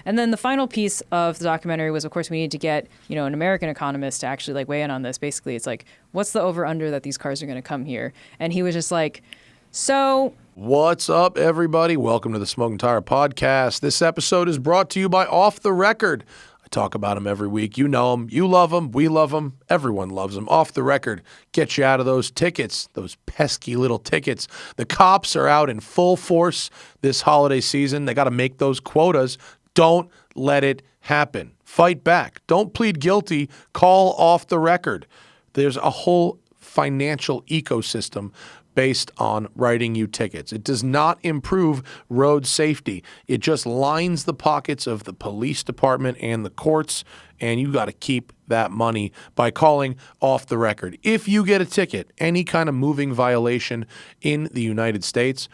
And then the final piece of the documentary was, of course, we need to get, an American economist to actually like weigh in on this. Basically, it's like, what's the over under that these cars are going to come here? And he was just like, so. What's up, everybody? Welcome to the Smoking Tire Podcast. This episode is brought to you by Off the Record. I talk about them every week. You know them. You love them. We love them. Everyone loves them. Off the Record. Get you out of those tickets, those pesky little tickets. The cops are out in full force this holiday season. They got to make those quotas. Don't let it happen. Fight back. Don't plead guilty. Call Off the Record. There's a whole financial ecosystem based on writing you tickets. It does not improve road safety. It just lines the pockets of the police department and the courts, and you got to keep that money by calling Off the Record. If you get a ticket, any kind of moving violation in the United States,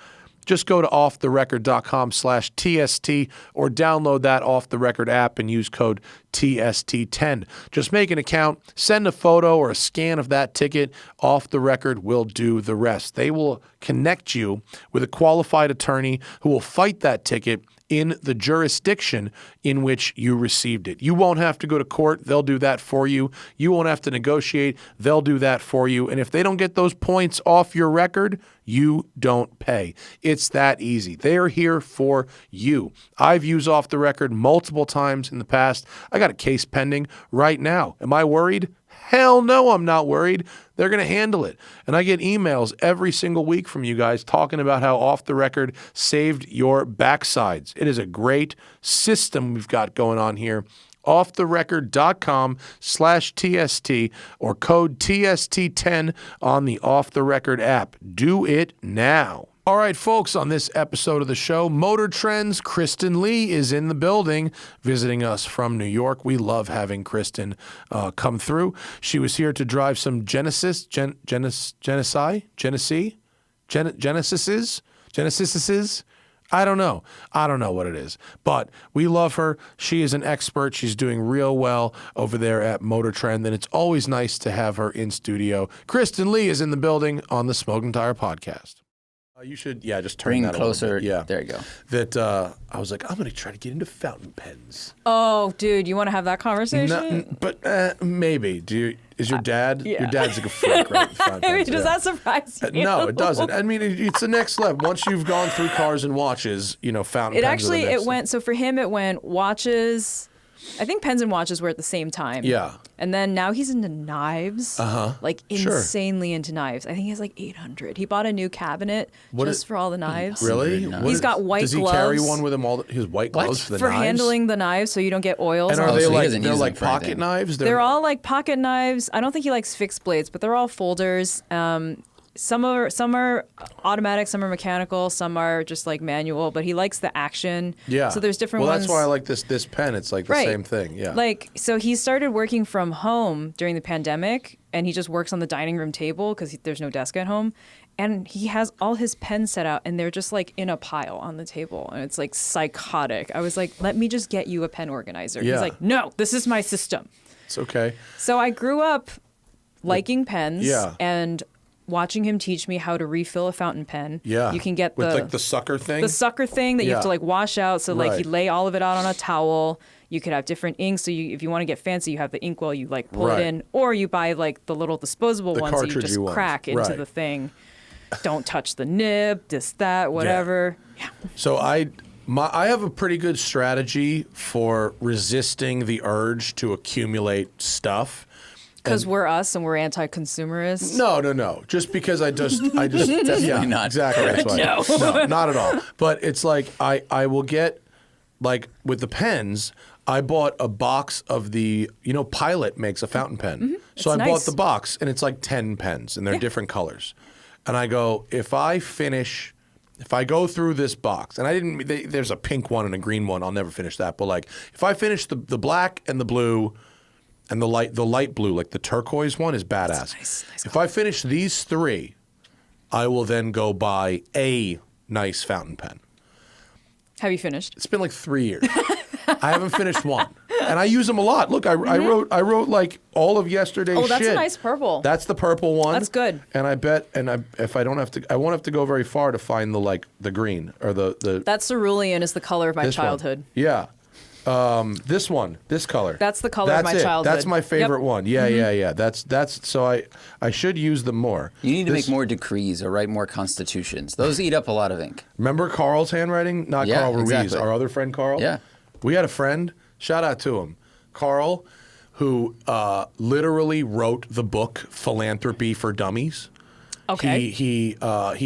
just go to offtherecord.com/TST or download that Off the Record app and use code TST10. Just make an account, send a photo or a scan of that ticket. Off the Record will do the rest. They will connect you with a qualified attorney who will fight that ticket in the jurisdiction in which you received it. You won't have to go to court. They'll do that for you. You won't have to negotiate. They'll do that for you. And if they don't get those points off your record, you don't pay. It's that easy. They are here for you. I've used Off the Record multiple times in the past. I got a case pending right now. Am I worried? Hell no, I'm not worried. They're going to handle it. And I get emails every single week from you guys talking about how Off the Record saved your backsides. It is a great system we've got going on here. offtherecord.com/TST or code TST10 on the Off the Record app. Do it now. All right, folks, on this episode of the show, Motor Trends, Kristen Lee is in the building visiting us from New York. We love having Kristen come through. She was here to drive some Genesises? I don't know what it is, but we love her. She is an expert. She's doing real well over there at Motor Trend, and it's always nice to have her in studio. Kristen Lee is in the building on the Smoking Tire Podcast. You should, just turn Bring that closer. A little bit. Yeah, there you go. That I was like, I'm going to try to get into fountain pens. Oh, dude, you want to have that conversation? But maybe. Is your dad? Yeah. Your dad's like a freak, right? With fountain pens. Does that surprise you? No, it doesn't. I mean, it's the next level. Once you've gone through cars and watches, fountain pens. So for him, it went watches. I think pens and watches were at the same time. Yeah. And then now he's into knives. Like insanely into knives. I think he has like 800. He bought a new cabinet for all the knives. Really? He's got white gloves. Does he carry one with him his white gloves for the knives? For handling the knives so you don't get oils. And are they they're like pocket knives? They're all like pocket knives. I don't think he likes fixed blades, but they're all folders. Some are automatic, some are mechanical, some are just like manual, but he likes the action. Yeah. So there's different ones. Well, that's why I like this pen. It's like the same thing. Yeah. So he started working from home during the pandemic, and he just works on the dining room table because there's no desk at home. And he has all his pens set out, and they're just like in a pile on the table, and it's like psychotic. I was like, let me just get you a pen organizer. Yeah. He's like, no, this is my system. It's okay. So I grew up liking pens. Yeah. And watching him teach me how to refill a fountain pen. Yeah. You can get with the sucker thing? The sucker thing that you have to like wash out. So like you lay all of it out on a towel. You could have different inks. So if you want to get fancy, you have the inkwell, you like pull it in. Or you buy like the little disposable ones that you just crack into the thing. Don't touch the nib, that, whatever. Yeah. So I have a pretty good strategy for resisting the urge to accumulate stuff. Because we're us and we're anti-consumerist? No. Just because I just Definitely not. Exactly. That's why. No, not at all. But it's like I will get, like with the pens, I bought a box of the, Pilot makes a fountain pen. Mm-hmm. So I bought the box, and it's like 10 pens, and they're different colors. And I go, if I go through this box, and there's a pink one and a green one, I'll never finish that. But like, if I finish the black and the blue, and the light blue, like the turquoise one, is badass. Nice if I finish these three, I will then go buy a nice fountain pen. Have you finished? It's been like 3 years. I haven't finished one, and I use them a lot. Look, I wrote like all of yesterday's shit. Oh, that's a nice purple. That's the purple one. That's good. And if I don't have to, I won't have to go very far to find the green or the. That cerulean is the color of my childhood. One. Yeah. This one, this color. That's the color of my childhood. That's my favorite one. Yeah, yeah. That's so I should use them more. You need to make more decrees or write more constitutions. Those eat up a lot of ink. Remember Carl's handwriting? Not Carl Ruiz, exactly. Our other friend Carl? Yeah. We had a friend, shout out to him, Carl, who literally wrote the book Philanthropy for Dummies. Okay. He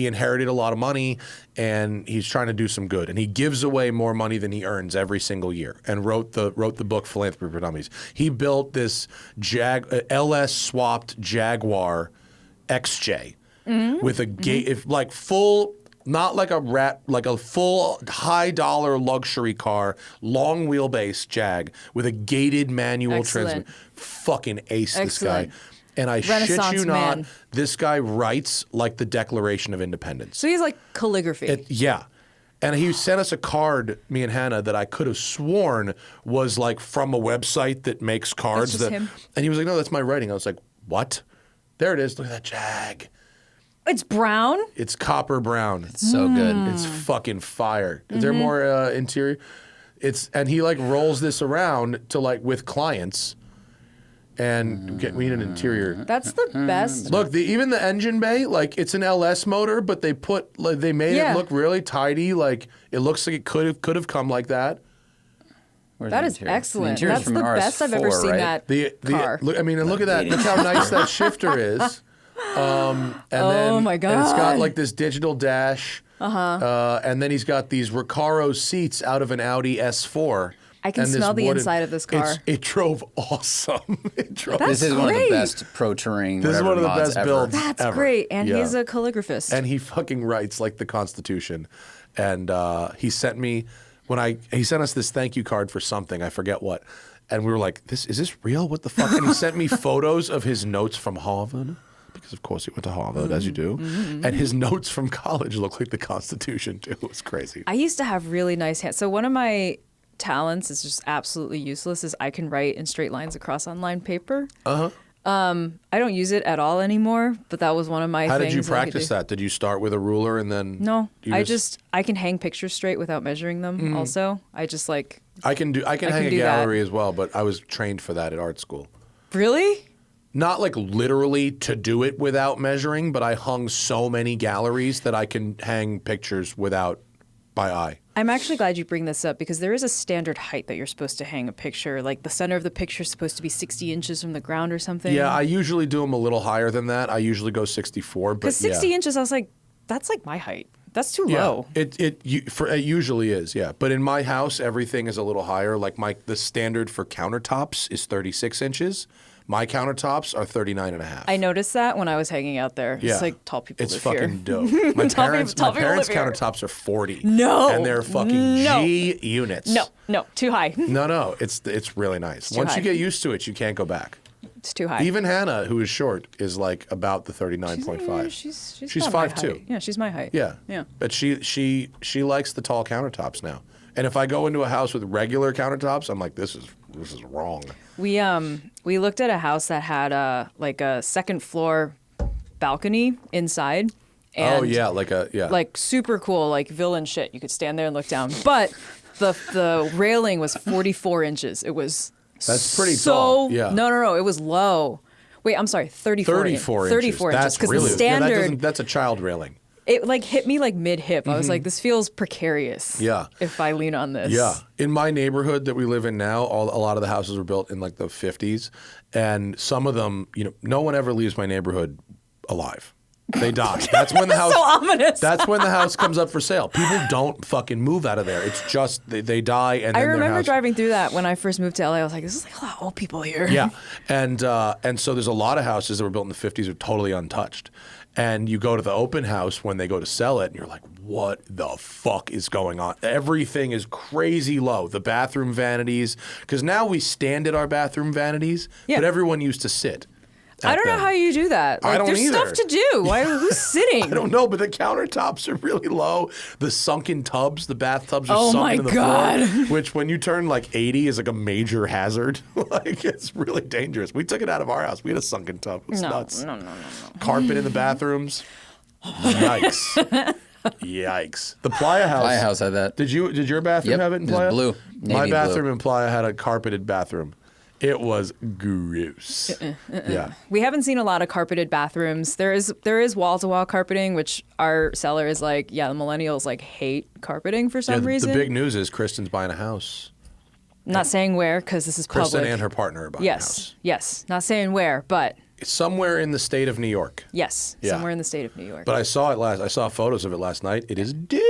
inherited a lot of money, and he's trying to do some good. And he gives away more money than he earns every single year. And wrote the book Philanthropy for Dummies. He built this LS swapped Jaguar XJ with a full. Not like a full high dollar luxury car, long wheelbase Jag with a gated manual transmission. Fucking ace. Excellent. This guy. And I shit you not, this guy writes like the Declaration of Independence. So he's like calligraphy. Yeah. And he sent us a card, me and Hannah, that I could have sworn was like from a website that makes cards. It's just him. And he was like, no, that's my writing. I was like, what? There it is. Look at that Jag. It's brown? It's copper brown. It's so good. It's fucking fire. Is there more interior? And he like rolls this around to like with clients. And we need an interior. That's the best. Look, even the engine bay, like it's an LS motor, but they made it look really tidy. Like it looks like it could have come like that. That is excellent. That's the best I've ever seen that car. Look, I mean, and look at that. Look how nice that shifter is. Oh my God. And it's got like this digital dash. And then he's got these Recaro seats out of an Audi S4. I can smell the inside of this car. It drove awesome. This is one of the best pro touring. This is one of the best builds ever. That's great. And he's a calligraphist. And he fucking writes like the Constitution. And he sent me he sent us this thank you card for something, I forget what. And we were like, is this real? What the fuck? And he sent me photos of his notes from Harvard. Because of course he went to Harvard, as you do. And his notes from college look like the Constitution too. It was crazy. I used to have really nice hands. So one of my talents is just absolutely useless is I can write in straight lines across online paper. I don't use it at all anymore, but that was one of my things. How did you practice that? Did you start with a ruler and then? No, I can hang pictures straight without measuring them also. I just like. I can hang a gallery as well, but I was trained for that at art school. Really? Not like literally to do it without measuring, but I hung so many galleries that I can hang pictures without by eye. I'm actually glad you bring this up because there is a standard height that you're supposed to hang a picture. Like the center of the picture is supposed to be 60 inches from the ground or something. Yeah, I usually do them a little higher than that. I usually go 64. Because 60 inches, I was like, that's like my height. That's too low. It usually is, yeah. But in my house, everything is a little higher. Like the standard for countertops is 36 inches. My countertops are 39 and a half. I noticed that when I was hanging out there. Yeah. It's like tall people live here. It's fucking dope. My parents' countertops are 40. No. And they're fucking G units. No, too high. No, it's really nice. Once you get used to it, you can't go back. It's too high. Even Hannah, who is short, is like about the 39.5. She's 5'2". Yeah, she's my height. Yeah. But she likes the tall countertops now. And if I go into a house with regular countertops, I'm like, this is wrong. We looked at a house that had a second floor balcony inside. And like super cool, like villain shit. You could stand there and look down. But the railing was 44 inches. It was That's pretty tall. Yeah. No. It was low. Wait, I'm sorry, 34 inches. 34 inches. Because the standard. That's a child railing. It like hit me like mid-hip. I was like, this feels precarious. Yeah. If I lean on this. Yeah. In my neighborhood that we live in now, a lot of the houses were built in like the 50s. And some of them, no one ever leaves my neighborhood alive. They die. That's when the house. So ominous. That's when the house comes up for sale. People don't fucking move out of there. It's just they die and. I then remember driving through that when I first moved to LA. I was like, this is like a lot of old people here. Yeah, and so there's a lot of houses that were built in the 50s that are totally untouched. And you go to the open house when they go to sell it, and you're like, what the fuck is going on? Everything is crazy low. The bathroom vanities, because now we stand at our bathroom vanities, but everyone used to sit. I don't know how you do that. Like, I don't there's either. stuff to do. Who's sitting? I don't know, but the countertops are really low. The sunken tubs, the bathtubs are sunk into the floor, which when you turn like 80 is like a major hazard. Like it's really dangerous. We took it out of our house. We had a sunken tub. It was nuts. No. Carpet in the bathrooms. Yikes. Yikes. The Playa House. Playa House had that. Did your bathroom have it in It was Playa? blue. My Navy bathroom blue. in Playa had a carpeted bathroom. It was gross. Yeah. We haven't seen a lot of carpeted bathrooms. There is wall-to-wall carpeting, which our seller is like, yeah, the millennials like hate carpeting for some reason. The big news is Kristen's buying a house. I'm not saying where, because this is public. Kristen and her partner are buying a house. Yes. Not saying where, but It's somewhere in the state of New York. yes, Yeah. somewhere in the state of New York. But I saw photos of it last night. It is dope.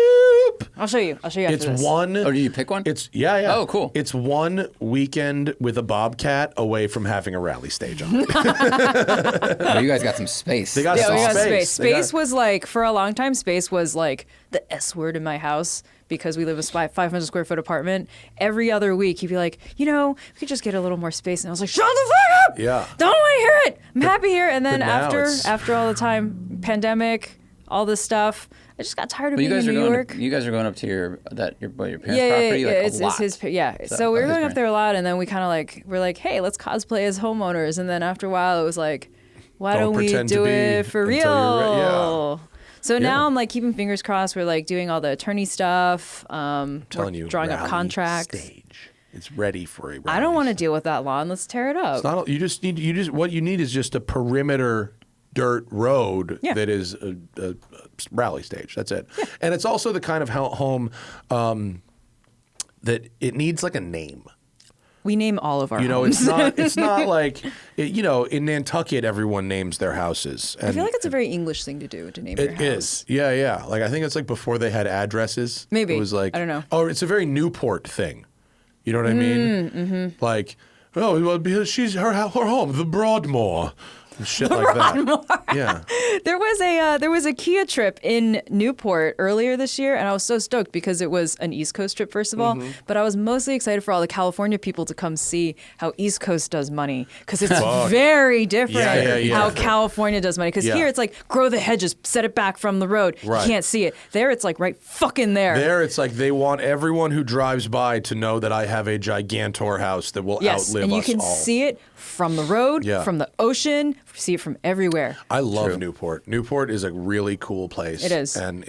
I'll show you after It's this. one. Oh, did you pick one? Yeah. Oh, cool. It's one weekend with a bobcat away from having a rally stage on it. Oh, you guys got some space. They got Yeah, some we got space. Space was like, for a long time, space was like the S word in my house because we live in a 500 square foot apartment. Every other week, he'd be like, we could just get a little more space. And I was like, shut the fuck up! Yeah. Don't want to hear it! I'm happy here. And then but now it's- after all the time, pandemic, all this stuff, I just got tired of But you being guys in are New going. York. You guys are going up to your parents' Yeah, property. Like, it's a lot. his. Yeah, so we were going up there a lot, and then we kind of we're like, hey, let's cosplay as homeowners, and then after a while, it was like, why don't we pretend to do be it for until real? you're yeah. So now I'm like keeping fingers crossed. We're like doing all the attorney stuff. Telling you, drawing up rally contracts. Stage. It's ready for a rally. I don't want to deal with that lawn. Let's tear it up. It's not, what you need is just a perimeter dirt road Yeah. that is a rally stage. That's it. Yeah. And it's also the kind of home that it needs like a name. We name all of our It's homes. it's not like in Nantucket everyone names their houses. And I feel like it's a very English thing to do, to name your house. it is. Yeah. Like I think it's like before they had addresses. Maybe. It was like, I don't know. Oh, it's a very Newport thing. You know what I mean? Mm-hmm. Like, oh, well, because her home, the Broadmoor. And shit like that. Yeah. There was a Kia trip in Newport earlier this year, and I was so stoked because it was an East Coast trip, first of all. But I was mostly excited for all the California people to come see how East Coast does money, because it's very different how California does money. Because here it's like grow the hedges, set it back from the road. Right. You can't see it. There it's like right fucking there. There it's like they want everyone who drives by to know that I have a gigantor house that will outlive us all. And you can see it from the road, Yeah. from the ocean, see it from everywhere. I love Newport. Newport is a really cool place. It is. And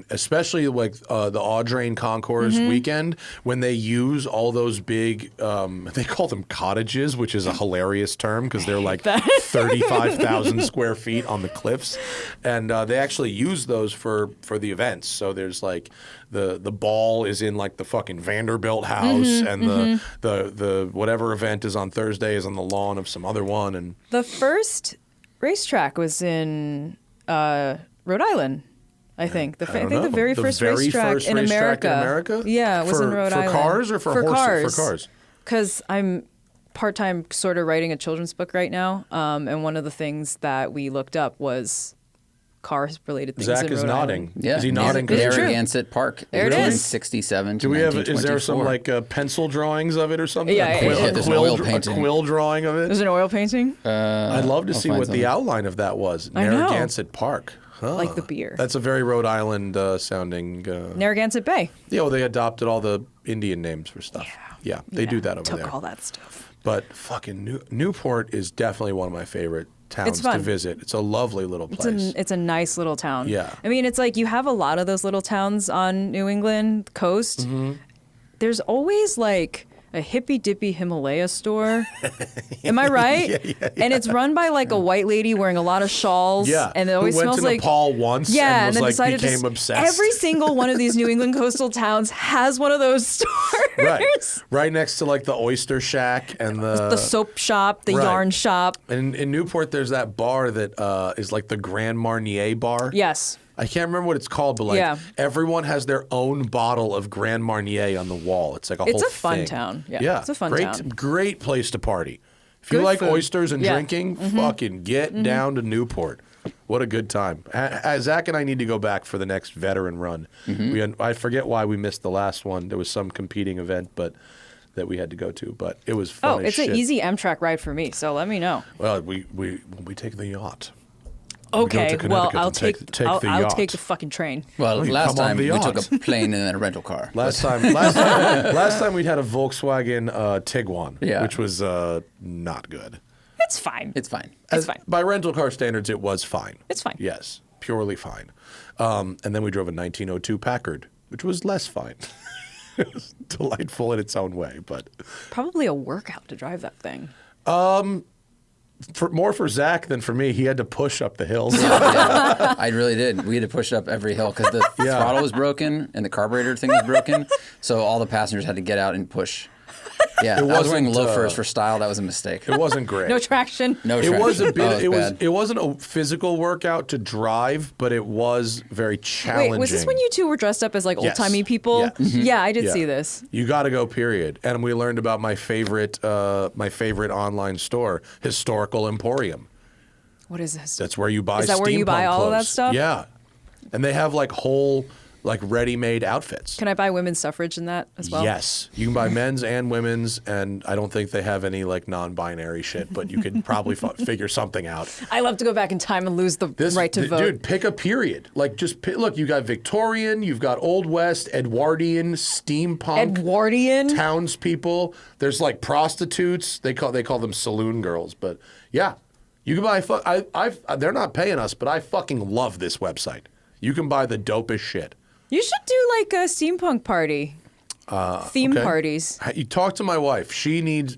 especially like the Audrain Concours weekend when they use all those big they call them cottages, which is a hilarious term because they're like 35,000 square feet on the cliffs, and they actually use those for the events. So there's like the ball is in like the fucking Vanderbilt house, and the whatever event is on Thursday is on the lawn of some other one. And The first racetrack was in Rhode Island, I think. I think the very first racetrack in America. Yeah, it was in Rhode Island. For cars or for horses? Cars. For cars. Because I'm part-time sort of writing a children's book right now, and one of the things that we looked up was cars-related things Zach in is Rhode nodding. Island. Yeah, Is he nodding? Is it true? Narragansett Park. There it is. 1967 to Do we have? Is there 1924. some like pencil drawings of it or something? Yeah, there's an oil painting. A quill drawing of it. There's an oil painting, I'd love to see find what the something. outline of that was. I know. Narragansett Park. Huh. like the beer. That's a very Rhode Island sounding. Narragansett Bay. Yeah, well, they adopted all the Indian names for stuff. Yeah, they do that over Took there. all that stuff. But fucking Newport is definitely one of my favorite towns to visit. It's a lovely little place. It's a nice little town. Yeah. I mean, it's like you have a lot of those little towns on New England coast. Mm-hmm. There's always like a hippy dippy Himalaya store. Am I right? Yeah. And it's run by like a white lady wearing a lot of shawls. Yeah, And it always who went smells to like Nepal once yeah, and was then like decided became to obsessed. Every single one of these New England coastal towns has one of those stores. Right next to like the Oyster Shack and The soap shop, the Right. yarn shop. And in Newport, there's that bar that is like the Grand Marnier bar. Yes. I can't remember what it's called, but like everyone has their own bottle of Grand Marnier on the wall. It's like a whole It's a fun thing. town. Yeah, it's a fun town. Great place to party. If you Good like food. oysters and Yeah. drinking, fucking get down to Newport. What a good time. Zach and I need to go back for the next veteran run. I forget why we missed the last one. There was some competing event, but that we had to go to, but it was fun. Oh, it's an easy Amtrak ride for me, so let me know. Well, we take the yacht. Okay, to well, Connecticut I'll and take the I'll yacht. take the fucking train. Well, you last come on time the we yacht. took a plane and then a rental car. Last time we'd had a Volkswagen Tiguan, which was not good. It's fine. It's fine. It's fine. By rental car standards, it was fine. It's fine. Yes. purely fine. And then we drove a 1902 Packard, which was less fine. It was delightful in its own way, but probably a workout to drive that thing. More for Zach than for me. He had to push up the hills. Yeah, I really did. We had to push up every hill because the throttle was broken and the carburetor thing was broken. So all the passengers had to get out and push. Yeah, I was wearing loafers for style. That was a mistake. It wasn't great. No traction. No traction. It was a bit. Oh, it wasn't a physical workout to drive, but it was very challenging. Wait, was this when you two were dressed up as like old-timey people? Yes. Yeah, I did see this. You got to go. Period. And we learned about my favorite online store, Historical Emporium. What is this? That's where you buy. Is that where you buy all of that stuff? Yeah, and they have like whole ready-made outfits. Can I buy women's suffrage in that as well? Yes, you can buy men's and women's, and I don't think they have any like non-binary shit, but you can probably figure something out. I love to go back in time and lose the right to vote. Dude, pick a period. Like look, you got Victorian, you've got Old West, Edwardian, steampunk, townspeople. There's like prostitutes. They call them saloon girls, but yeah, you can buy. They're not paying us, but I fucking love this website. You can buy the dopest shit. You should do like a steampunk party. Theme parties. You talk to my wife.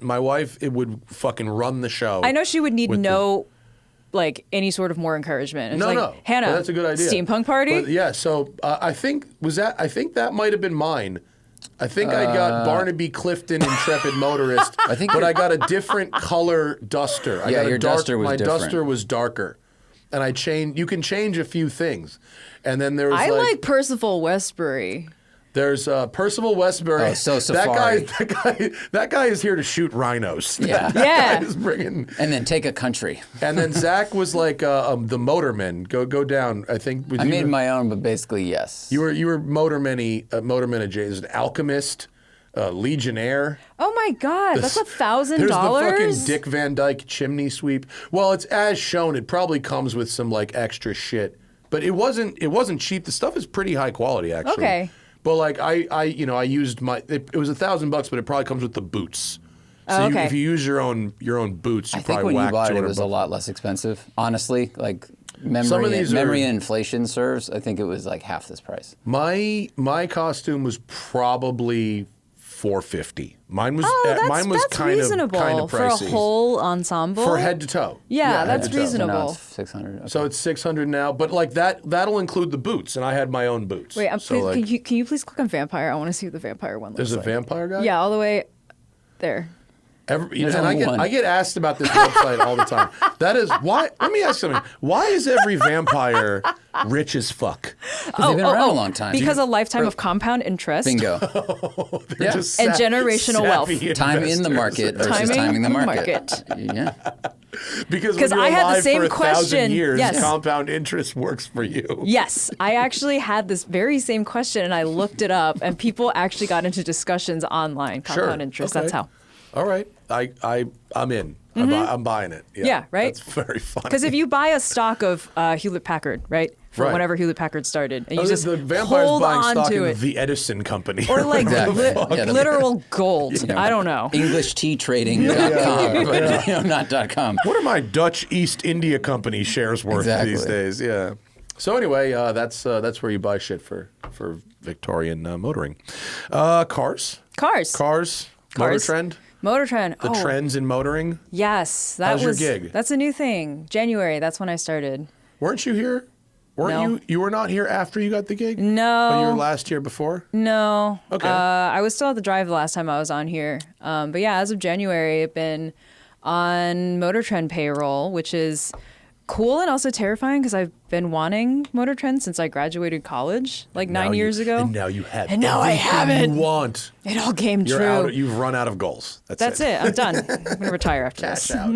My wife, it would fucking run the show. I know she would need like any sort of more encouragement. It's no. Hannah, that's a good idea. Steampunk party? But yeah, so I think that might have been mine. I think I got Barnaby Clifton Intrepid Motorist, but I got a different color duster. Your duster was different. My duster was darker. And you can change a few things. And then there was I like Percival Westbury. There's Percival Westbury. Oh, so Safari. That guy is here to shoot rhinos. Yeah. That guy is bringing. And then take a country. And then Zach was like the motorman. Go down. I think. I made my own, but basically yes. You were motorman adjacent. An alchemist. Legionnaire. Oh my God, that's $1,000. There's the fucking Dick Van Dyke chimney sweep. Well, it's as shown. It probably comes with some like extra shit, but it wasn't cheap. The stuff is pretty high quality, actually. Okay. But like I used it was $1,000, but it probably comes with the boots. So okay. if you use your own boots, you I think probably when whack you bought it, $200. it was a lot less expensive. Honestly, like memory and inflation serves, I think it was like half this price. My costume was probably $450. Mine was kind reasonable of pricey for a whole ensemble. For head to toe. Yeah, that's reasonable. So now it's $600. Okay. So it's $600 now, but like that'll include the boots, and I had my own boots. Wait, can you please click on vampire? I want to see what the vampire one looks like. There's a vampire guy? Yeah, all the way there. I get asked about this website all the time. That is why. Let me ask something. Why is every vampire rich as fuck? Because they've been around a long time. Because a lifetime of compound interest. Bingo. And generational wealth. Time in the market versus timing the market. Yeah. Because I had the same for question. 1,000 years, yes. Compound interest works for you. Yes, I actually had this very same question, and I looked it up, and people actually got into discussions online. Compound interest. Okay. That's how. All right, I'm in. I'm buying it. Yeah, right. That's very funny. Because if you buy a stock of Hewlett Packard, right, from whenever Hewlett Packard started, and you just the vampire's hold buying on stock to in it, the Edison Company, or like literal gold. Yeah. I don't know. EnglishTeaTrading.com, but not .com. What are my Dutch East India Company shares worth these days? Yeah. So anyway, that's where you buy shit for Victorian motoring. Cars. Motor Trend. Motor Trend. The trends in motoring. Yes, How's your gig? That's a new thing. January. That's when I started. Weren't you here? No. You were not here after you got the gig? No. Oh, you were last year before? No. Okay. I was still at the drive the last time I was on here. But yeah, as of January, I've been on Motor Trend payroll, which is cool and also terrifying because I've been wanting Motor Trend since I graduated college, like 9 years ago. And now you have. And now I have it. You want. It all came true. You've run out of goals. That's it. I'm done. I'm going to retire after Cash this. out.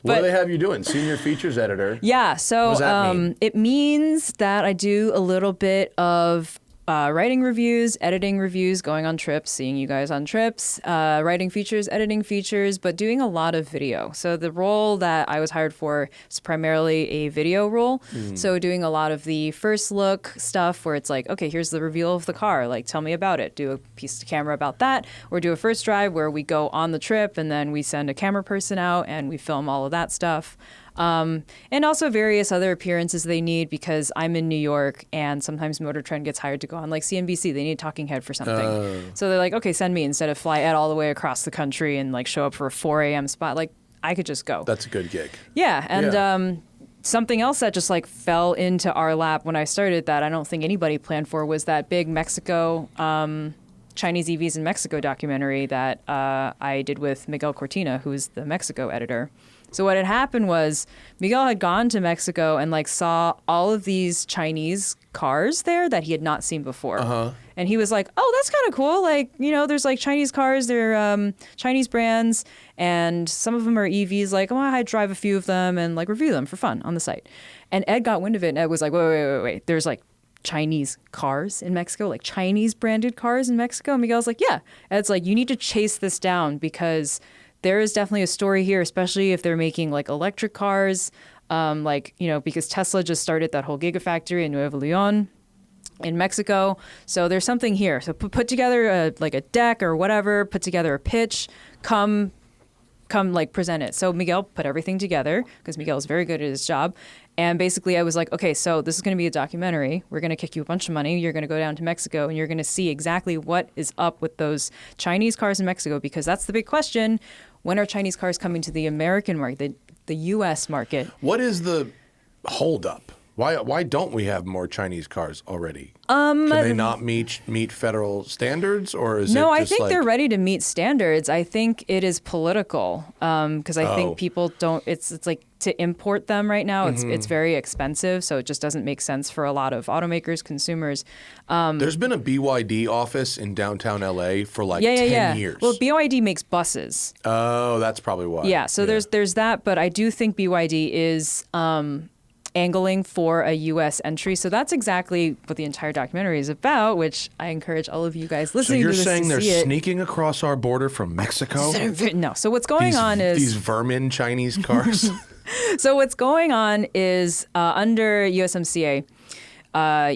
What do they have you doing? Senior features editor. Yeah. So what does that mean? It means that I do a little bit of writing reviews, editing reviews, going on trips, seeing you guys on trips, writing features, editing features, but doing a lot of video. So the role that I was hired for is primarily a video role. So doing a lot of the first look stuff where it's like, okay, here's the reveal of the car. Like, tell me about it. Do a piece of camera about that. Or do a first drive where we go on the trip and then we send a camera person out and we film all of that stuff. And also various other appearances they need, because I'm in New York and sometimes Motor Trend gets hired to go on like CNBC. They need a talking head for something. So they're like, okay, send me, instead of fly Ed all the way across the country and like show up for a 4 a.m. spot. Like, I could just go. That's a good gig. Yeah. And something else that just like fell into our lap when I started that I don't think anybody planned for was that big Mexico, Chinese EVs in Mexico documentary that I did with Miguel Cortina, who's the Mexico editor. So what had happened was Miguel had gone to Mexico and like saw all of these Chinese cars there that he had not seen before. And he was like, oh, that's kind of cool. Like, you know, there's like Chinese cars, they're Chinese brands, and some of them are EVs. Like, oh, I drive a few of them and like review them for fun on the site. And Ed got wind of it, and Ed was like, wait. There's like Chinese cars in Mexico, like Chinese branded cars in Mexico. And Miguel's like, yeah. Ed's like, you need to chase this down, because there is definitely a story here, especially if they're making like electric cars, like, you know, because Tesla just started that whole gigafactory in Nuevo León in Mexico. So there's something here. So put together like a deck or whatever, put together a pitch, come like present it. So Miguel put everything together, because Miguel is very good at his job. And basically I was like, okay, so this is going to be a documentary. We're going to kick you a bunch of money. You're going to go down to Mexico and you're going to see exactly what is up with those Chinese cars in Mexico, because that's the big question. When are Chinese cars coming to the American market, the U.S. market? What is the holdup? Why don't we have more Chinese cars already? Can they not meet federal standards, or is no? It just I think like... they're ready to meet standards. I think it is political, because I think people don't. It's like to import them right now. It's very expensive, so it just doesn't make sense for a lot of automakers, consumers. There's been a BYD office in downtown LA for like 10 years. Well, BYD makes buses. Oh, that's probably why. Yeah, so there's that, but I do think BYD is angling for a U.S. entry. So that's exactly what the entire documentary is about, which I encourage all of you guys listening to this to see it. So you're saying they're sneaking across our border from Mexico? No. So what's going on is... These vermin Chinese cars? So what's going on is under USMCA,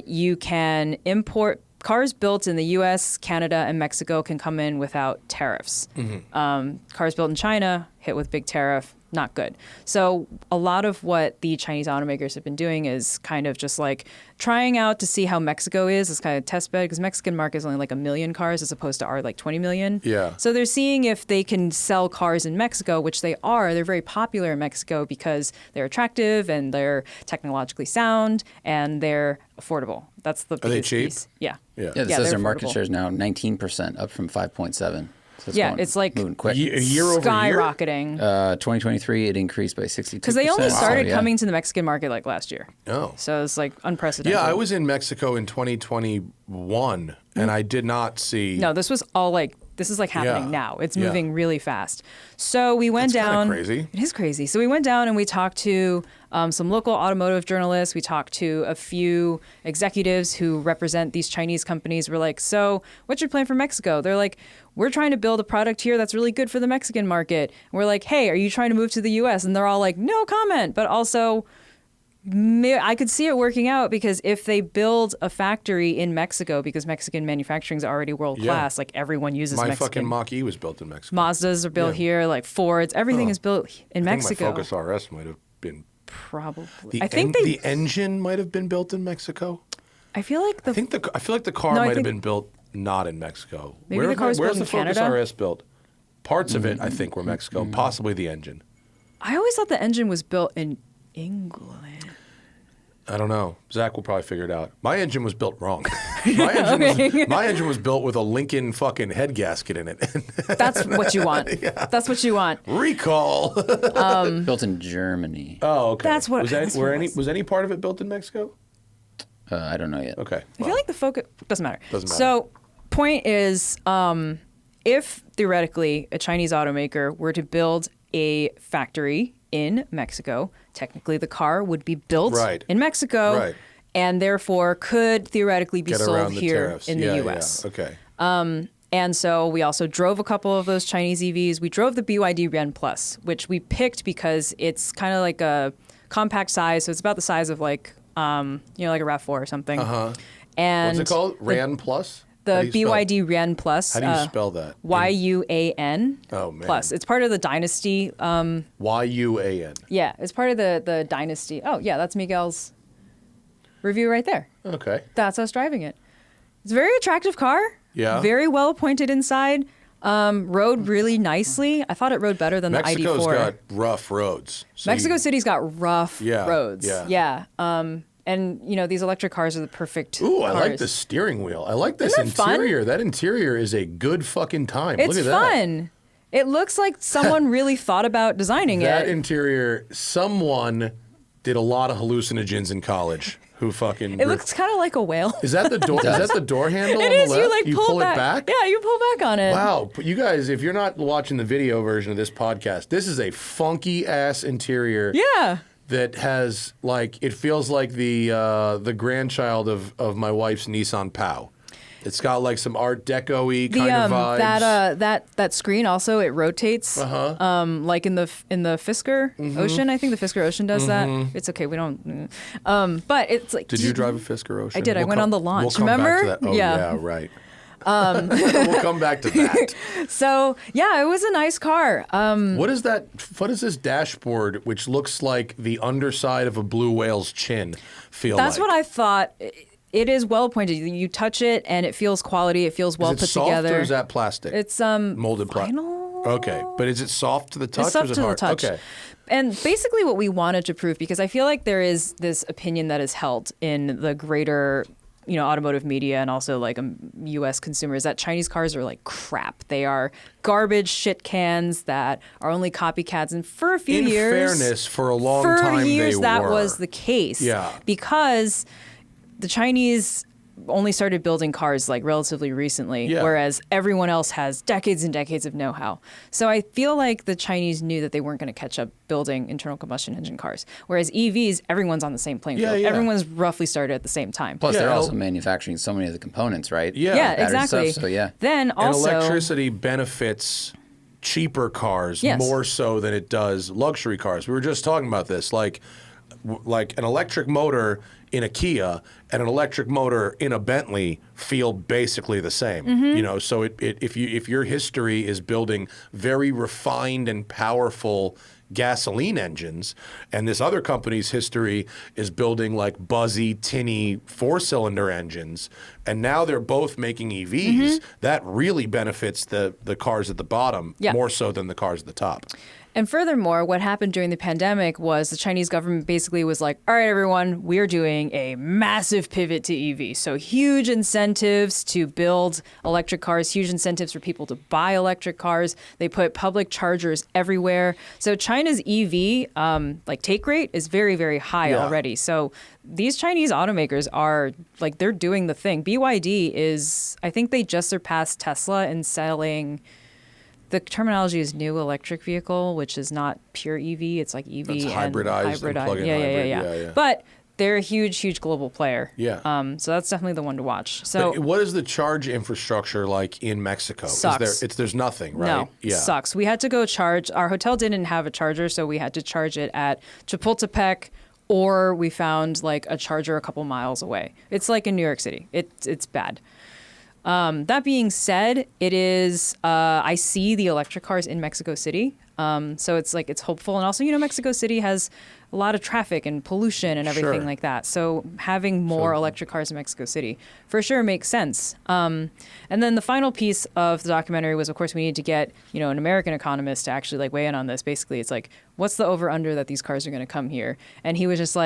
you can import... Cars built in the U.S., Canada, and Mexico can come in without tariffs. Cars built in China, hit with big tariff, not good. So a lot of what the Chinese automakers have been doing is kind of just like trying out to see how Mexico is. It's kind of a test bed, because Mexican market is only like 1 million cars as opposed to our like 20 million. Yeah. So they're seeing if they can sell cars in Mexico, which they are. They're very popular in Mexico because they're attractive and they're technologically sound and they're affordable. That's the biggest Are they cheap? piece. Yeah. Yeah, it says their market share is now 19%, up from 5.7. So it's like moving quick. Year over skyrocketing. 2023, it increased by 62%. Because they only started coming to the Mexican market like last year. Oh. So it's like unprecedented. Yeah, I was in Mexico in 2021, and I did not see... No, this was all like... This is like happening now. It's moving really fast. So we went down. That's crazy. It is crazy. So we went down and we talked to some local automotive journalists. We talked to a few executives who represent these Chinese companies. We're like, so what's your plan for Mexico? They're like, we're trying to build a product here that's really good for the Mexican market. And we're like, hey, are you trying to move to the U.S.? And they're all like, no comment. But also... I could see it working out, because if they build a factory in Mexico, because Mexican manufacturing is already world class, like everyone uses My Mexican. fucking Mach-E was built in Mexico. Mazdas are built here, like Fords, everything is built in Mexico. I think my Focus RS might have been... Probably. The engine might have been built in Mexico. I feel like I feel like the car might have been built not in Mexico. Maybe the car was built in Where's the Canada? Focus RS built? Parts of it, I think, were Mexico, possibly the engine. I always thought the engine was built in England. I don't know. Zach will probably figure it out. My engine was built wrong. My engine was built with a Lincoln fucking head gasket in it. That's what you want. That's what you want. Recall. Built in Germany. Oh, okay. That's what. Was any part of it built in Mexico? I don't know yet. Okay. I feel like the Focus doesn't matter. Doesn't matter. So, point is, if theoretically a Chinese automaker were to build a factory in Mexico, technically the car would be built in Mexico, and therefore could theoretically be sold here in the U.S. Yeah. Okay. And so we also drove a couple of those Chinese EVs. We drove the BYD Ren Plus, which we picked because it's kind of like a compact size, so it's about the size of like like a RAV4 or something. Uh-huh. And what's it called? Ran Plus? The BYD Yuan Plus. How do you spell that? YUAN Plus. It's part of the Dynasty. YUAN. Yeah, it's part of the Dynasty. Oh, yeah, that's Miguel's review right there. Okay. That's us driving it. It's a very attractive car. Yeah. Very well appointed inside. Rode really nicely. I thought it rode better than the ID4. Mexico's got rough roads. So Mexico City's got rough roads. Yeah. And, these electric cars are the perfect Ooh, I cars. like the steering wheel. I like this interior. That interior is a good fucking time. It's Look at fun. It looks like someone really thought about designing that interior, someone did a lot of hallucinogens in college. Who fucking... It looks kind of like a whale. Is that the door? Is that the door handle on the left? You pull it back? Yeah, you pull back on it. Wow. You guys, if you're not watching the video version of this podcast, this is a funky-ass interior. Yeah. That has, it feels like the grandchild of my wife's Nissan Pao. It's got some Art Deco-y kind of vibes. That screen also, it rotates. Like in the Fisker Ocean. I think the Fisker Ocean does that. It's okay, we don't. But it's like. Did you drive a Fisker Ocean? I did. I went on the launch. We'll come Remember? Back to that. Oh yeah, right. We'll come back to that. So yeah, it was a nice car. What is that? What is this dashboard, which looks like the underside of a blue whale's chin, feel like? That's what I thought. It is well appointed. You touch it and it feels quality. It feels well put together. Soft or is that plastic? It's molded plastic. Okay, but is it soft to the touch? It's soft or is to it hard? the touch. Okay. And basically, what we wanted to prove, because I feel like there is this opinion that is held in the greater, automotive media and also U.S. consumers, that Chinese cars are like crap. They are garbage shit cans that are only copycats. And for a few years, in fairness, for a long time, that was the case. Yeah, because the Chinese only started building cars relatively recently, whereas everyone else has decades and decades of know-how. So I feel like the Chinese knew that they weren't going to catch up building internal combustion engine cars. Whereas EVs, everyone's on the same playing field. Everyone's roughly started at the same time. Plus, they're also manufacturing so many of the components, right? Yeah, exactly. Stuff, so yeah. Then also, and electricity benefits cheaper cars more so than it does luxury cars. We were just talking about this, like an electric motor in a Kia and an electric motor in a Bentley feel basically the same. So if your history is building very refined and powerful gasoline engines, and this other company's history is building buzzy, tinny 4-cylinder engines, and now they're both making EVs, that really benefits the cars at the bottom more so than the cars at the top. And furthermore, what happened during the pandemic was the Chinese government basically was like, all right, everyone, we're doing a massive pivot to EV. So huge incentives to build electric cars, huge incentives for people to buy electric cars. They put public chargers everywhere. So China's EV take rate is very, very high already. So these Chinese automakers are they're doing the thing. BYD is, I think they just surpassed Tesla in selling. The terminology is new electric vehicle, which is not pure EV. It's like EV it's and hybridized. And plug-in hybrid. Yeah. But they're a huge, huge global player. Yeah. So that's definitely the one to watch. So but what is the charge infrastructure like in Mexico? Sucks. There's nothing, right? No, sucks. We had to go charge. Our hotel didn't have a charger, so we had to charge it at Chapultepec, or we found a charger a couple miles away. It's like in New York City. It's bad. That being said, it is, I see the electric cars in Mexico City. So it's hopeful. And also, Mexico City has a lot of traffic and pollution and everything like that. So having more electric cars in Mexico City for sure makes sense. And then the final piece of the documentary was, of course, we need to get, an American economist to actually weigh in on this. Basically, it's what's the over under that these cars are going to come here? And he was just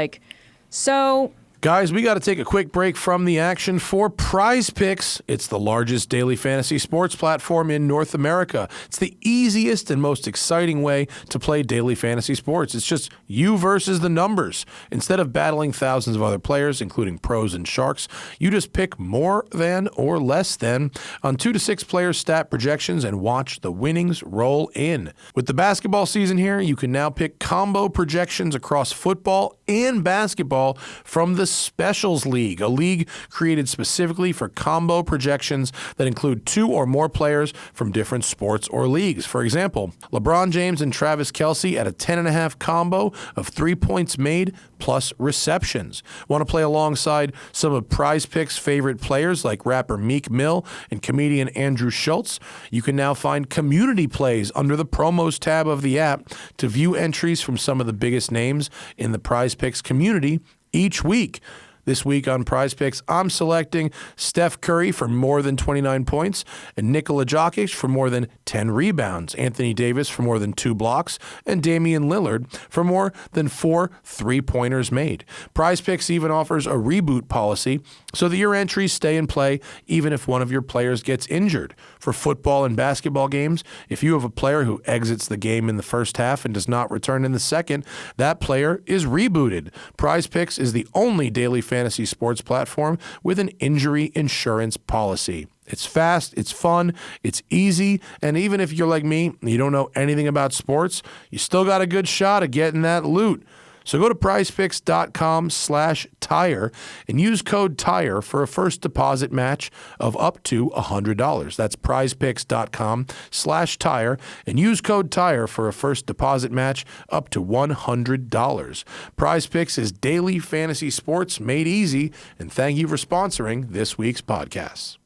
so... Guys, we got to take a quick break from the action for Prize Picks. It's the largest daily fantasy sports platform in North America. It's the easiest and most exciting way to play daily fantasy sports. It's just you versus the numbers. Instead of battling thousands of other players, including pros and sharks, you just pick more than or less than on 2 to 6 player stat projections and watch the winnings roll in. With the basketball season here, you can now pick combo projections across football and basketball from the Specials League, a league created specifically for combo projections that include 2 or more players from different sports or leagues. For example, LeBron James and Travis Kelce at a 10.5 combo of 3 points made plus receptions. Want to play alongside some of Prize Picks' favorite players like rapper Meek Mill and comedian Andrew Schultz? You can now find community plays under the promos tab of the app to view entries from some of the biggest names in the Prize Picks community each week. This week on Prize Picks, I'm selecting Steph Curry for more than 29 points and Nikola Jokic for more than 10 rebounds, Anthony Davis for more than 2 blocks, and Damian Lillard for more than 4 3-pointers made. Prize Picks even offers a reboot policy so that your entries stay in play even if one of your players gets injured. For football and basketball games, if you have a player who exits the game in the first half and does not return in the second, that player is rebooted. Prize Picks is the only daily fantasy sports platform with an injury insurance policy. It's fast, it's fun, it's easy, and even if you're like me and you don't know anything about sports, you still got a good shot at getting that loot. So go to prizepicks.com/tire and use code TIRE for a first deposit match of up to $100. That's prizepicks.com/tire and use code TIRE for a first deposit match up to $100. Prize Picks is daily fantasy sports made easy, and thank you for sponsoring this week's podcast.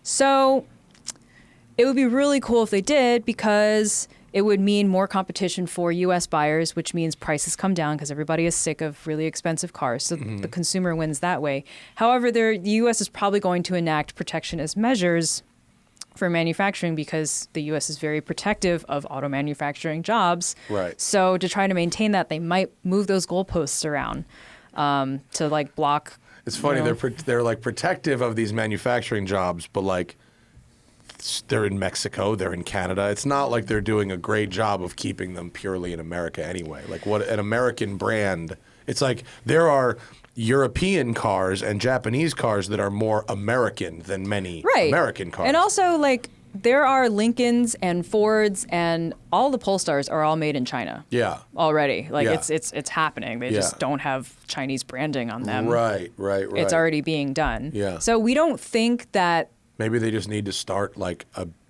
So it would be really cool if they did, because it would mean more competition for U.S. buyers, which means prices come down because everybody is sick of really expensive cars. So the consumer wins that way. However, the U.S. is probably going to enact protectionist measures for manufacturing because the U.S. is very protective of auto manufacturing jobs. Right. So to try to maintain that, they might move those goalposts around to like block. It's funny, they're like protective of these manufacturing jobs, but like they're in Mexico, they're in Canada. It's not like they're doing a great job of keeping them purely in America anyway. Like what an American brand, it's like there are European cars and Japanese cars that are more American than many American cars. And also like there are Lincolns and Fords and all the Polestars are all made in China. Yeah. Already. Like it's happening. They just don't have Chinese branding on them. Right. It's already being done. Yeah. So we don't think that maybe they just need to start like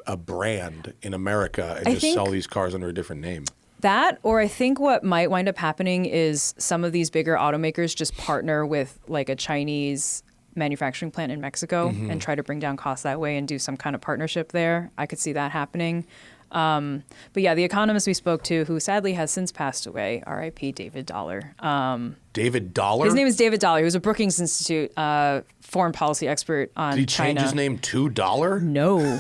a brand in America and just sell these cars under a different name. That, or I think what might wind up happening is some of these bigger automakers just partner with like a Chinese manufacturing plant in Mexico and try to bring down costs that way and do some kind of partnership there. I could see that happening. But yeah, the economist we spoke to, who sadly has since passed away, R.I.P. David Dollar. David Dollar? His name is David Dollar. He was a Brookings Institute foreign policy expert on China. Did he change his name to Dollar? No.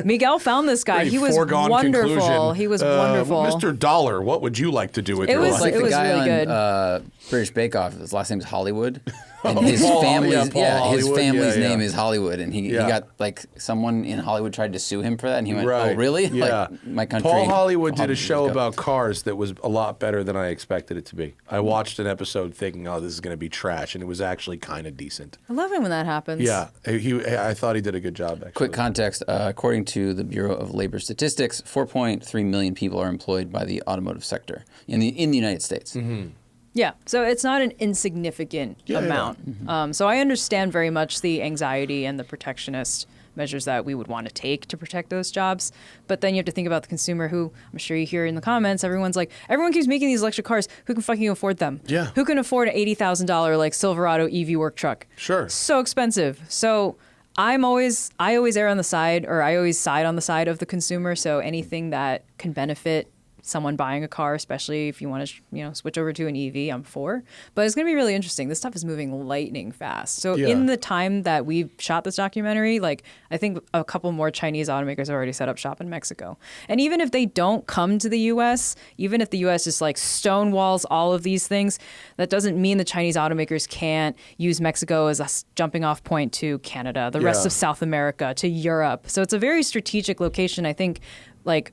Miguel found this guy. He was wonderful. Conclusion. He was wonderful. Mr. Dollar, what would you like to do with your life? Like it the guy really on British Bake Off. His last name is Hollywood. And his family's name is Hollywood, and he got like someone in Hollywood tried to sue him for that, and he went, "Oh, really? Yeah. Like my country." Paul Hollywood did a show about cars that was a lot better than I expected it to be. I watched an episode thinking, "Oh, this is going to be trash," and it was actually kind of decent. I love it when that happens. Yeah, I thought he did a good job. Actually. Quick context: according to the Bureau of Labor Statistics, 4.3 million people are employed by the automotive sector in the United States. Mm-hmm. Yeah, so it's not an insignificant amount. Yeah. Mm-hmm. So I understand very much the anxiety and the protectionist measures that we would want to take to protect those jobs. But then you have to think about the consumer who, I'm sure you hear in the comments, everyone keeps making these electric cars. Who can fucking afford them? Yeah. Who can afford an $80,000 like Silverado EV work truck? Sure. So expensive. So I always err on the side, or I always side on the side of the consumer. So anything that can benefit someone buying a car, especially if you want to, switch over to an EV, I'm for. But it's going to be really interesting. This stuff is moving lightning fast. So in the time that we've shot this documentary, like I think a couple more Chinese automakers have already set up shop in Mexico. And even if they don't come to the U.S., even if the U.S. just like stonewalls all of these things, that doesn't mean the Chinese automakers can't use Mexico as a jumping off point to Canada, the rest of South America, to Europe. So it's a very strategic location. I think like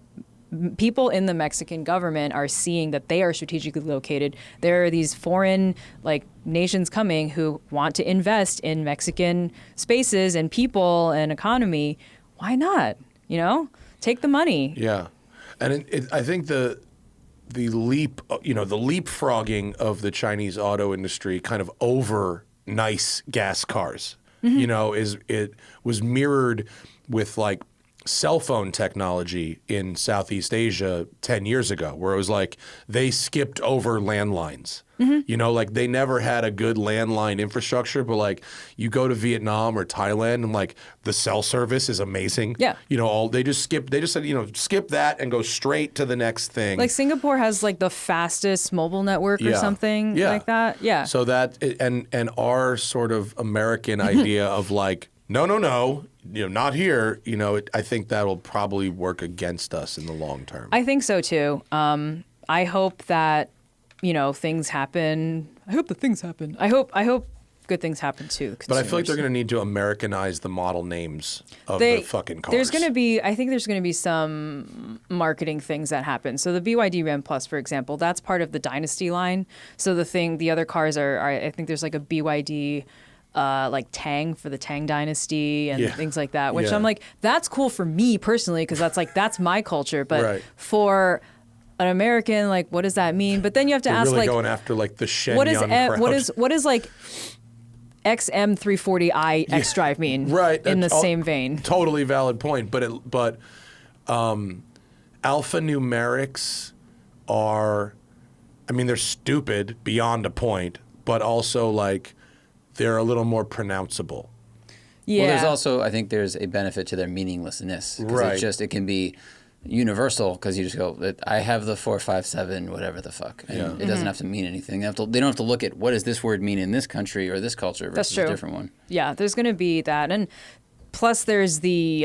people in the Mexican government are seeing that they are strategically located. There are these foreign like nations coming who want to invest in Mexican spaces and people and economy. Why not? Take the money. Yeah. And I think the leapfrogging of the Chinese auto industry kind of over nice gas cars. It was mirrored with like cell phone technology in Southeast Asia 10 years ago, where it was like they skipped over landlines. Like they never had a good landline infrastructure, but like you go to Vietnam or Thailand and like the cell service is amazing. Yeah. They just said, skip that and go straight to the next thing. Like Singapore has like the fastest mobile network or something like that. Yeah. So that, and our sort of American idea of like, no, not here. I think that'll probably work against us in the long term. I think so too. I hope that, things happen. I hope that things happen. I hope good things happen too. But I feel like they're going to need to Americanize the model names of the fucking cars. I think there's going to be some marketing things that happen. So the BYD Ram Plus, for example, that's part of the Dynasty line. So the other cars are I think there's like a BYD like Tang for the Tang Dynasty and things like that, which I'm like, that's cool for me personally, because that's my culture. But for an American, like, what does that mean? But then you have to ask, really like, going after like the Shenyang crowd. What is like XM340i X-Drive mean? Right. In the same vein. Totally valid point. But alphanumerics are, they're stupid beyond a point, but also like they're a little more pronounceable. Yeah. Well, there's also, I think there's a benefit to their meaninglessness. Right. It can be universal, because you just go, I have the 457, whatever the fuck. And it doesn't have to mean anything. They don't have to look at what does this word mean in this country or this culture versus a different one. Yeah, there's going to be that. And plus there's the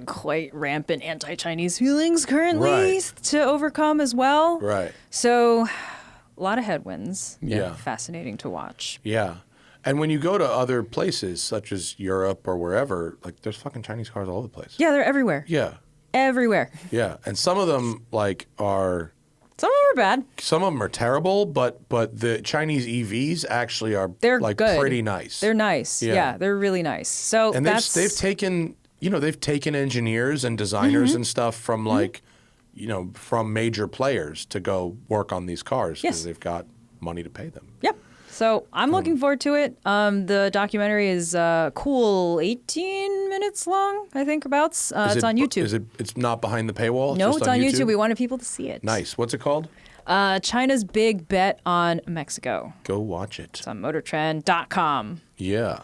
quite rampant anti-Chinese feelings currently to overcome as well. Right. So a lot of headwinds. Yeah. Fascinating to watch. Yeah. And when you go to other places, such as Europe or wherever, like there's fucking Chinese cars all over the place. Yeah, they're everywhere. Yeah. Everywhere. Yeah. And some of them like are... Some of them are bad. Some of them are terrible, but the Chinese EVs actually are like good. pretty nice. They're nice. Yeah, they're really nice. So and they've taken engineers and designers and stuff from like, from major players to go work on these cars because they've got money to pay them. Yep. So I'm looking forward to it. The documentary is cool 18 minutes long, I think, about. It's on YouTube. It's not behind the paywall? No, it's on YouTube. We wanted people to see it. Nice. What's it called? China's Big Bet on Mexico. Go watch it. It's on motortrend.com. Yeah.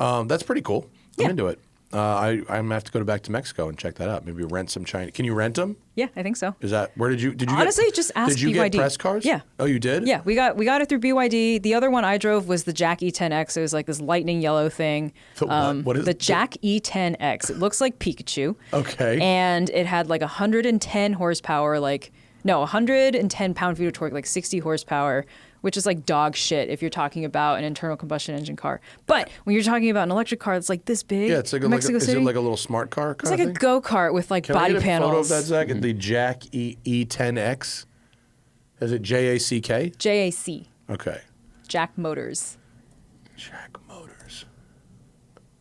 That's pretty cool. I'm into it. I'm going to have to go back to Mexico and check that out. Maybe rent some China. Can you rent them? Yeah, I think so. Is that where did you honestly just ask BYD? Did you get press cars? Yeah. Oh, you did? Yeah, we got it through BYD. The other one I drove was the Jack E10X. It was like this lightning yellow thing. What is the Jack E10X? It looks like Pikachu. Okay. And it had like 110 horsepower, 110 pound-feet of torque, like 60 horsepower, which is like dog shit if you're talking about an internal combustion engine car. But when you're talking about an electric car that's like this big, it's like Mexico City, is it like a little smart car? It's like a go-kart with like Can body I get a panels. photo of that, Zach? The Jack E10X. Is it JACK? JAC. Okay. Jack Motors. Jack Motors.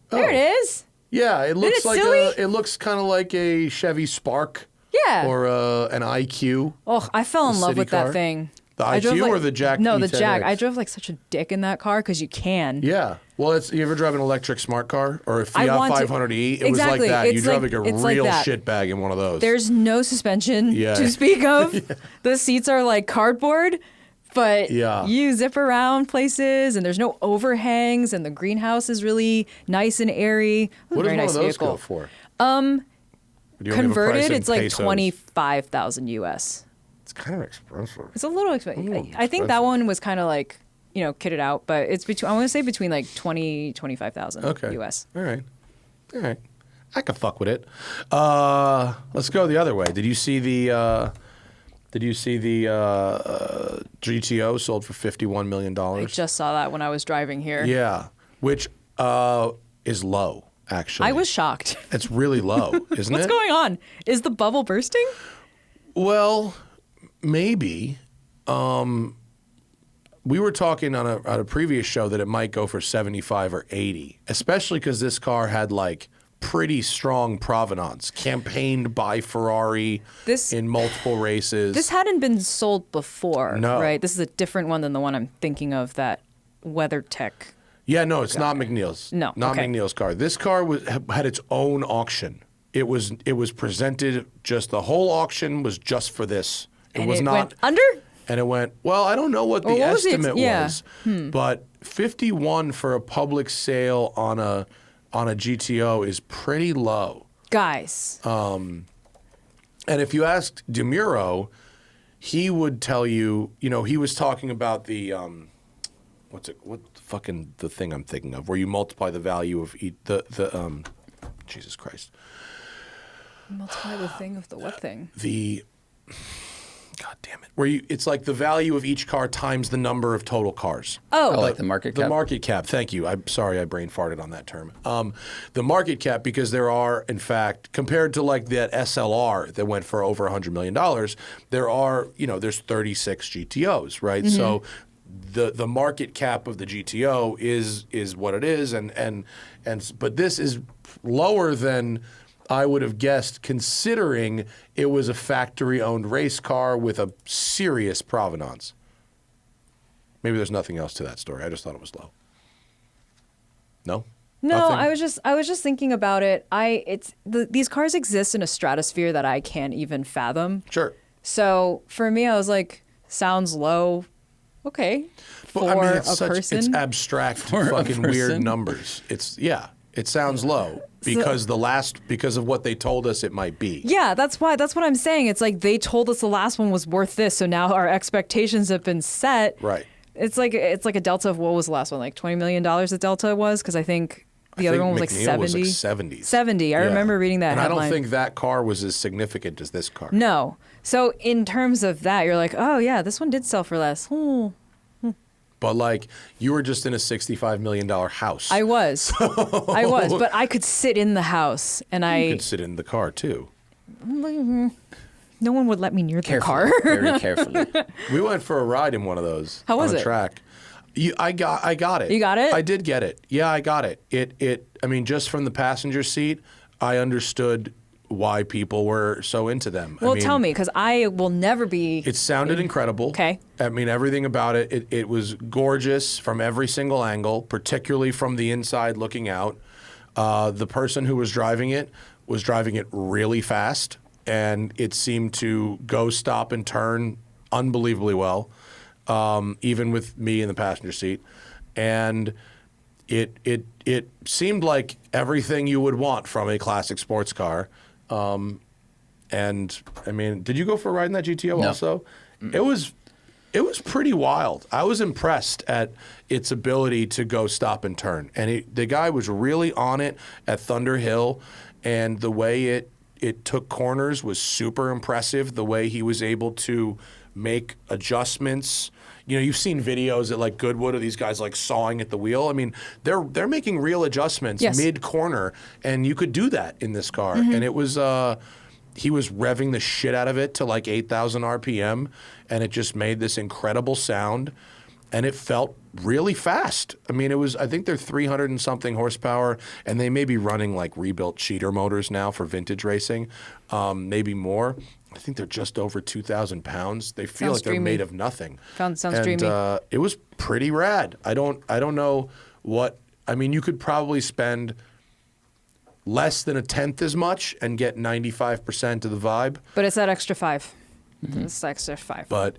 There it is. Yeah, it looks like silly? it looks kind of like a Chevy Spark. Yeah. Or an IQ. Oh, I fell in love with car. that thing. The IQ or the Jack? No, the E10X? Jack. I drove like such a dick in that car because you can. Yeah. Well, you ever drive an electric smart car or a Fiat 500e? It exactly. was like that. You It's drive like- like a it's like real that. shitbag in one of those. There's no suspension to speak of. The seats are like cardboard, but you zip around places and there's no overhangs and the greenhouse is really nice and airy. What does very one nice of those vehicle. go for? Do you want to give a price Converted, in it's like pesos? 25,000 US. It's kind of expensive. It's a little expensive. I think that one was kind of like, kitted out, but it's between, I want to say between like 25,000 US. All right. I could fuck with it. Let's go the other way. Did you see the GTO sold for $51 million? I just saw that when I was driving here. Yeah, which is low, actually. I was shocked. It's really low, isn't What's it? going on? Is the bubble bursting? Well, maybe. We were talking on a previous show that it might go for 75 or 80, especially because this car had like pretty strong provenance, campaigned by Ferrari in multiple races. This hadn't been sold before, No. right? This is a different one than the one I'm thinking of, that WeatherTech. Yeah, no, it's not McNeil's. No, Not okay. McNeil's car. This car had its own auction. It was presented, just the whole auction was just for this. And was it not went under? And it went, well, I don't know what the Or what was the estimate yeah. was, but 51 for a public sale on a GTO is pretty low. Guys. And if you asked DeMuro, he would tell you, he was talking about the the thing I'm thinking of, where you multiply the value of Jesus Christ. Multiply the thing of the what thing? God damn it. It's like the value of each car times the number of total cars. Oh, like the market cap? The market cap. Thank you. I'm sorry I brain farted on that term. The market cap, because there are, in fact, compared to like that SLR that went for over $100 million, there are, there's 36 GTOs, right? Mm-hmm. So the market cap of the GTO is what it is, but this is lower than I would have guessed, considering it was a factory-owned race car with a serious provenance. Maybe there's nothing else to that story. I just thought it was low. No? No, Nothing? I was just thinking about it. These cars exist in a stratosphere that I can't even fathom. Sure. So for me, I was like, sounds low. Okay. For a person. It's abstract, fucking weird numbers. It sounds low because because of what they told us it might be. Yeah, that's what I'm saying. It's like they told us the last one was worth this, so now our expectations have been set. Right. It's like a delta of, what was the last one? Like $20 million the delta was, because I think the other one was like McNeil 70. Was like 70. 70. I remember reading that headline. I don't think that car was as significant as this car. No. So in terms of that, you're like, oh yeah, this one did sell for less. But like, you were just in a $65 million house. I was, but I could sit in the house, and You could sit in the car too. No one would let me near the car. Very carefully. We went for a ride in one of those. How was on a it? track. I got it. You got it? I did get it. Yeah, I got it. I mean, just from the passenger seat, I understood why people were so into them. Well, tell me, because I will never be. It sounded incredible. Okay. I mean, everything about it was gorgeous from every single angle, particularly from the inside looking out. The person who was driving it really fast, and it seemed to go, stop, and turn unbelievably well, even with me in the passenger seat. And it seemed like everything you would want from a classic sports car. And I mean, did you go for a ride in that GTO also? Mm-mm. It was pretty wild. I was impressed at its ability to go, stop, and turn. And the guy was really on it at Thunder Hill, and the way it took corners was super impressive. The way he was able to make adjustments. You've seen videos at like Goodwood of these guys like sawing at the wheel. I mean, they're making real adjustments mid-corner, and you could do that in this car. Mm-hmm. And it was he was revving the shit out of it to like 8,000 RPM, and it just made this incredible sound, and it felt really fast. I mean, I think they're 300 and something horsepower, and they may be running like rebuilt cheater motors now for vintage racing, maybe more. I think they're just over 2,000 pounds. They feel Sounds like they're dreamy. made of nothing. Sounds dreamy. It was pretty rad. I don't know what. I mean, you could probably spend less than a tenth as much and get 95% of the vibe. But it's that extra 5. Mm-hmm. It's that extra 5. But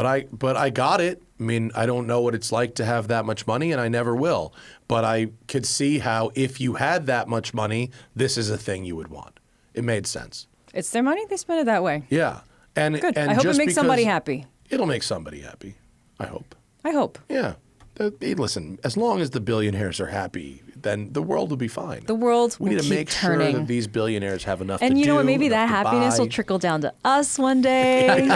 I got it. I mean, I don't know what it's like to have that much money, and I never will. But I could see how if you had that much money, this is a thing you would want. It made sense. It's their money. They spend it that way. Yeah. And good. And I hope just it makes somebody happy. It'll make somebody happy. I hope. Yeah. Listen, as long as the billionaires are happy, then the world will be fine. The world we will need to keep make turning. sure that these billionaires have enough and to do. And you know what? Maybe that enough to happiness buy. will trickle down to us one day.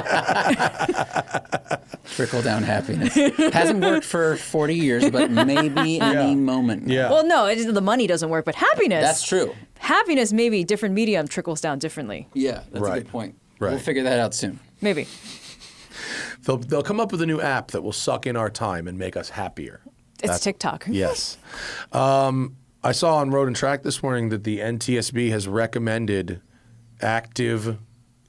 Trickle down happiness. Hasn't worked for 40 years, but maybe any moment. Yeah. Well, no, the money doesn't work, but happiness. That's true. Happiness, maybe different medium trickles down differently. Yeah, that's a good point. Right. We'll figure that out soon. Maybe. They'll come up with a new app that will suck in our time and make us happier. It's TikTok. Yes. I saw on Road and Track this morning that the NTSB has recommended active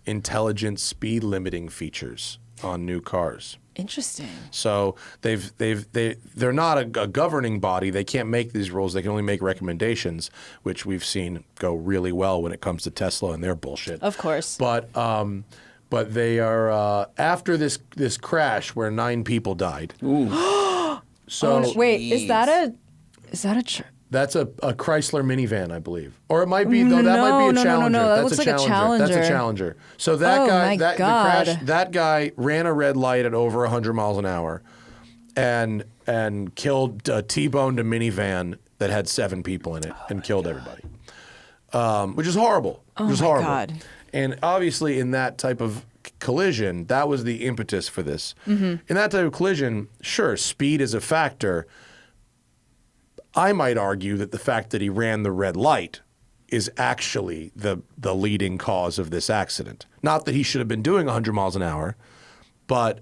intelligent speed limiting features on new cars. Interesting. So they're not a governing body. They can't make these rules. They can only make recommendations, which we've seen go really well when it comes to Tesla and their bullshit. Of course. But they are after this crash where 9 people died. Ooh. So wait, is that a that's a Chrysler minivan, I believe, or it might be might be a Challenger. No. That That's looks like a Challenger. That's a Challenger. So that guy, the crash, that guy ran a red light at over 100 miles an hour, and killed T-boned a minivan that had 7 people in it and killed everybody, which is horrible. Which is horrible. God. And obviously, in that type of collision, that was the impetus for this. In that type of collision, sure, speed is a factor. I might argue that the fact that he ran the red light is actually the leading cause of this accident. Not that he should have been doing 100 miles an hour, but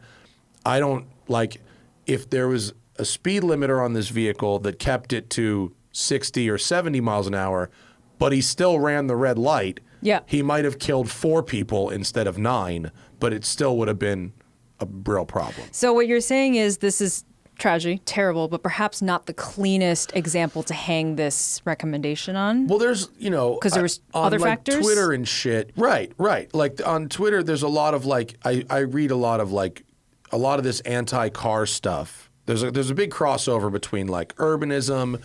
I don't like if there was a speed limiter on this vehicle that kept it to 60 or 70 miles an hour, but he still ran the red light. Yeah. He might have killed 4 people instead of 9, but it still would have been a real problem. So what you're saying is this is tragedy, terrible, but perhaps not the cleanest example to hang this recommendation on. Well, there's, because there was other factors? Twitter and shit. Right. Like on Twitter, there's a lot of I read a lot of this anti-car stuff. There's a big crossover between urbanism,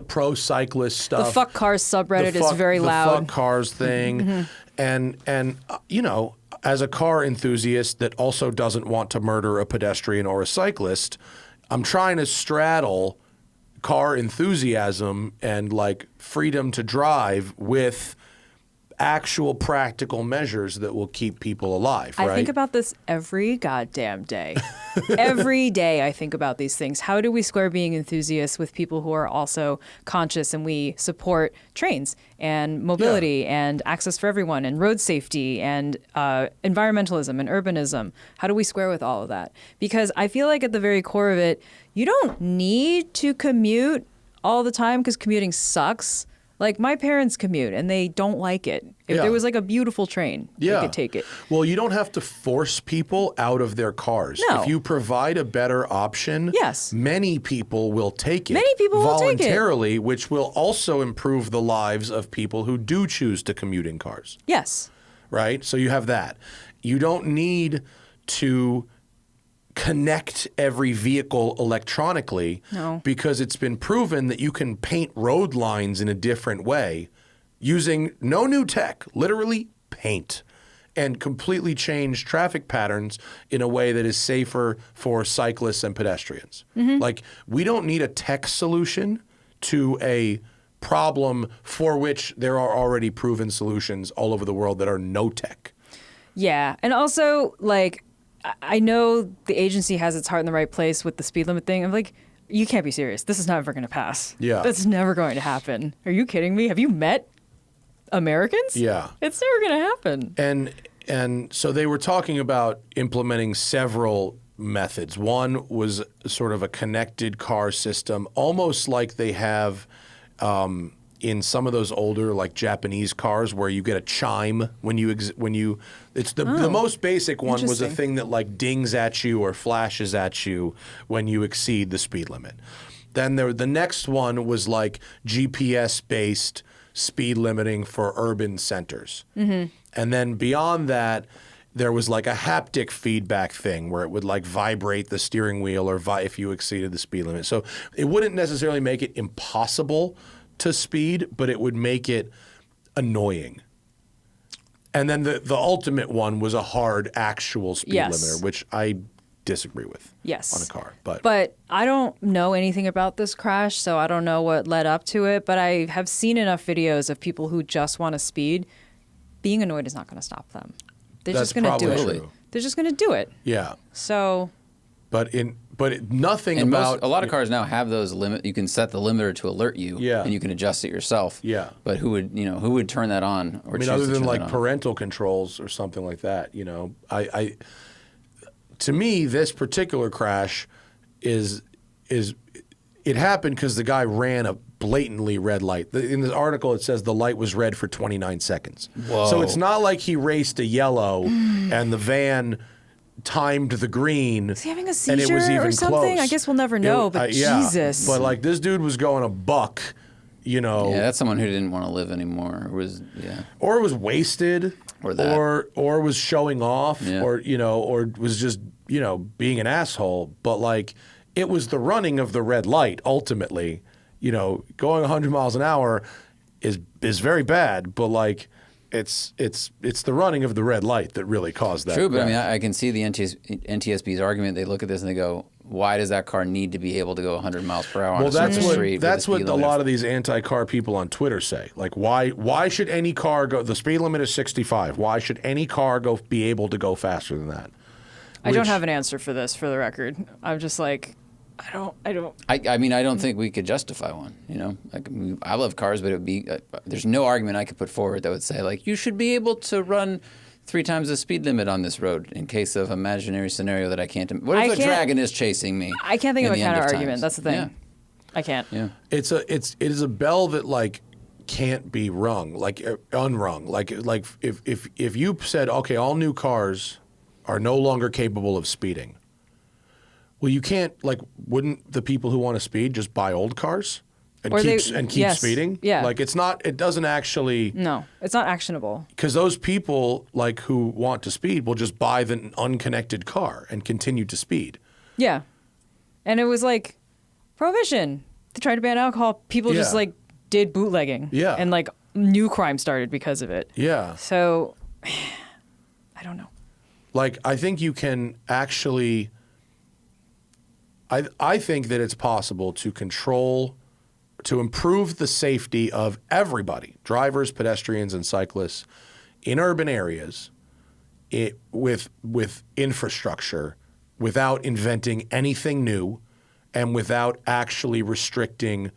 pro-cyclist stuff. The fuck cars subreddit is very loud. The fuck cars thing. And as a car enthusiast that also doesn't want to murder a pedestrian or a cyclist, I'm trying to straddle car enthusiasm and freedom to drive with actual practical measures that will keep people alive, right? I think about this every goddamn day. Every day I think about these things. How do we square being enthusiasts with people who are also conscious and we support trains and mobility and access for everyone and road safety and environmentalism and urbanism? How do we square with all of that? Because I feel like at the very core of it, you don't need to commute all the time because commuting sucks. Like, my parents commute, and they don't like it. If there was, a beautiful train, they could take it. Well, you don't have to force people out of their cars. No. If you provide a better option, many people will take it. Many people will take it. Voluntarily, which will also improve the lives of people who do choose to commute in cars. Yes. Right? So you have that. You don't need to connect every vehicle electronically because it's been proven that you can paint road lines in a different way using no new tech, literally paint, and completely change traffic patterns in a way that is safer for cyclists and pedestrians. We don't need a tech solution to a problem for which there are already proven solutions all over the world that are no tech. Yeah. And also, I know the agency has its heart in the right place with the speed limit thing. I'm like, you can't be serious. This is never going to pass. Yeah. That's never going to happen. Are you kidding me? Have you met Americans? Yeah. It's never going to happen. And so they were talking about implementing several methods. One was sort of a connected car system, almost like they have in some of those older Japanese cars where you get a chime when you it's the most basic one was a thing that dings at you or flashes at you when you exceed the speed limit. Then the next one was GPS based speed limiting for urban centers. And then beyond that there was a haptic feedback thing where it would vibrate the steering wheel or if you exceeded the speed limit. So it wouldn't necessarily make it impossible to speed, but it would make it annoying. And then the ultimate one was a hard actual speed limiter, which I disagree with on a car. But I don't know anything about this crash, so I don't know what led up to it, but I have seen enough videos of people who just want to speed. Being annoyed is not going to stop them. They're just going to do it. True. They're just going to do it. Yeah. So... nothing and about... a lot of cars now have those limit. You can set the limiter to alert you, and you can adjust it yourself. Yeah. But who would turn that on? Or other than parental controls or something like that, to me, this particular crash is it happened because the guy ran a blatantly red light. In the article, it says the light was red for 29 seconds. Whoa. So it's not like he raced a yellow and the van timed the green. Is he having a and it was seizure even or something? close. I guess we'll never know, but yeah. Jesus. But like this dude was going a buck, you know. Yeah, that's someone who didn't want to live anymore. Or was wasted. Or that. Or was showing off. Yeah. Or, you know, or was just, you know, being an asshole. But like it was the running of the red light ultimately. You know, going 100 miles an hour is very bad, but like it's the running of the red light that really caused that. True, but crash. I mean, I can see the NTSB's argument. They look at this and they go, why does that car need to be able to go 100 miles per hour on a surface street? That's what a lot of these anti-car people on Twitter say. Like, why should any car go? The speed limit is 65. Why should any car be able to go faster than that? I don't have an answer for this, for the record. I'm just like, I don't. I mean, I don't think we could justify one. You know, like I love cars, but it would be there's no argument I could put forward that would say like you should be able to run 3 times the speed limit on this road in case of imaginary scenario that I can't. What if a dragon is chasing me? I can't think of a counter argument. That's the thing. Yeah. I can't. Yeah. It is a bell that like can't be rung, like unrung. Like if you said, okay, all new cars are no longer capable of speeding. Well, you can't, like, wouldn't the people who want to speed just buy old cars and keep speeding? Yeah. Like, it doesn't actually. No, it's not actionable. Because those people, like, who want to speed will just buy the unconnected car and continue to speed. Yeah. And it was like prohibition. They tried to ban alcohol. People just, like, did bootlegging. Yeah. And, like, new crime started because of it. Yeah. So, I don't know. Like, I think you can actually. I think that it's possible to improve the safety of everybody, drivers, pedestrians, and cyclists in urban areas with infrastructure without inventing anything new and without actually restricting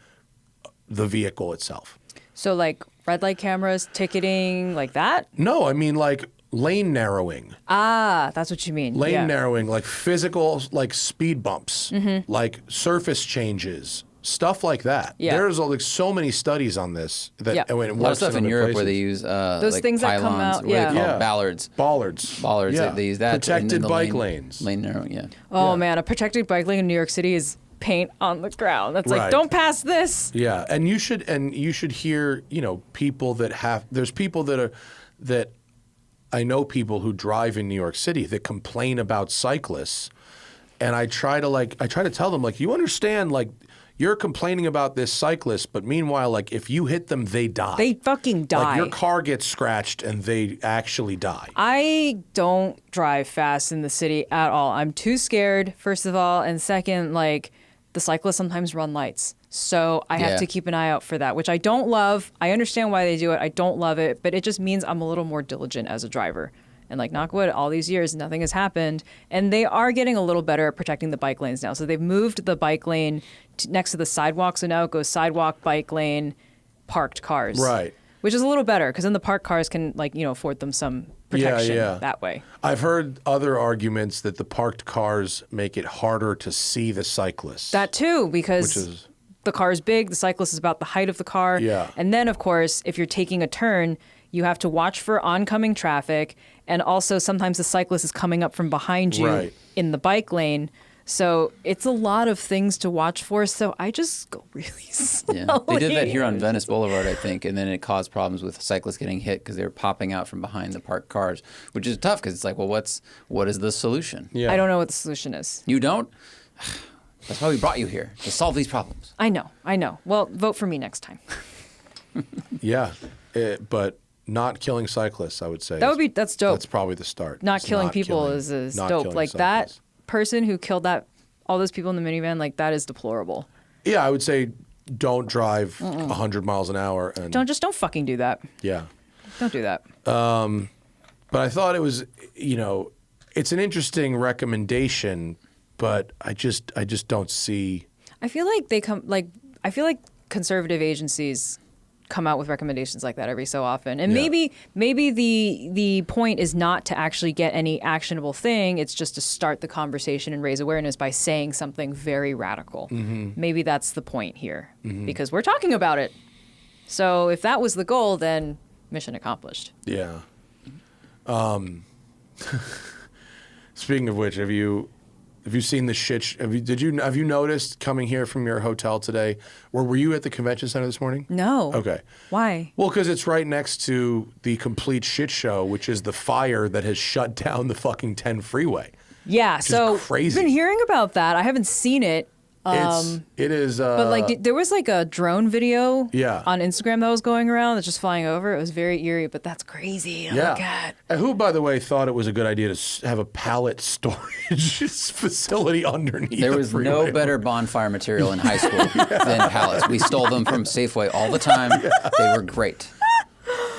the vehicle itself. So like red light cameras, ticketing, like that? No, I mean like lane narrowing. Ah, that's what you mean. Lane narrowing, like physical, like speed bumps, like surface changes, stuff like that. Yeah. There's like so many studies on this that a lot of stuff in Europe where they use those like things pylons, that come out. What are they called? Ballards. Yeah. They use that. Protected bike lanes. Lane narrowing. Yeah. Oh man, a protected bike lane in New York City is paint on the ground. That's like, don't pass this. Yeah, and you should hear, you know, people that have. There's people that I know people who drive in New York City that complain about cyclists, and I try to tell them, like, you understand, like, you're complaining about this cyclist, but meanwhile, like, if you hit them, they die. They fucking die. Like, your car gets scratched and they actually die. I don't drive fast in the city at all. I'm too scared, first of all, and second, like, the cyclists sometimes run lights. So I have to keep an eye out for that, which I don't love. I understand why they do it. I don't love it, but it just means I'm a little more diligent as a driver. And like, knock wood, all these years, nothing has happened. And they are getting a little better at protecting the bike lanes now. So they've moved the bike lane next to the sidewalk. So now it goes sidewalk, bike lane, parked cars. Right. Which is a little better because then the parked cars can, like, you know, afford them some protection that way. I've heard other arguments that the parked cars make it harder to see the cyclists. That too, because the car is big, the cyclist is about the height of the car. Yeah. And then, of course, if you're taking a turn, you have to watch for oncoming traffic. And also sometimes the cyclist is coming up from behind you in the bike lane. So it's a lot of things to watch for. So I just go really slowly. Yeah. They did that here on Venice Boulevard, I think, and then it caused problems with cyclists getting hit because they were popping out from behind the parked cars, which is tough because it's like, well, what is the solution? Yeah. I don't know what the solution is. You don't? That's why we brought you here, to solve these problems. I know. Well, vote for me next time. Yeah, but not killing cyclists, I would say. That's dope. That's probably the start. Not killing people is dope. Like cyclists. That person who killed all those people in the minivan, like that is deplorable. Yeah, I would say don't drive 100 miles an hour. And don't fucking do that. Yeah. Don't do that. But I thought it was, you know, it's an interesting recommendation, but I just don't see. I feel like conservative agencies come out with recommendations like that every so often. And maybe the point is not to actually get any actionable thing. It's just to start the conversation and raise awareness by saying something very radical. Maybe that's the point here because we're talking about it. So if that was the goal, then mission accomplished. Yeah. Speaking of which, have you seen the shit? Have you noticed coming here from your hotel today? Or were you at the convention center this morning? No. Okay. Why? Well, because it's right next to the complete shit show, which is the fire that has shut down the fucking 10 freeway. Yeah. So crazy. I've been hearing about that. I haven't seen it. It is. But like, there was like a drone video on Instagram that was going around that's just flying over. It was very eerie, but that's crazy to look at. And who, by the way, thought it was a good idea to have a pallet storage facility underneath? There was no better bonfire material in high school than pallets. We stole them from Safeway all the time. They were great.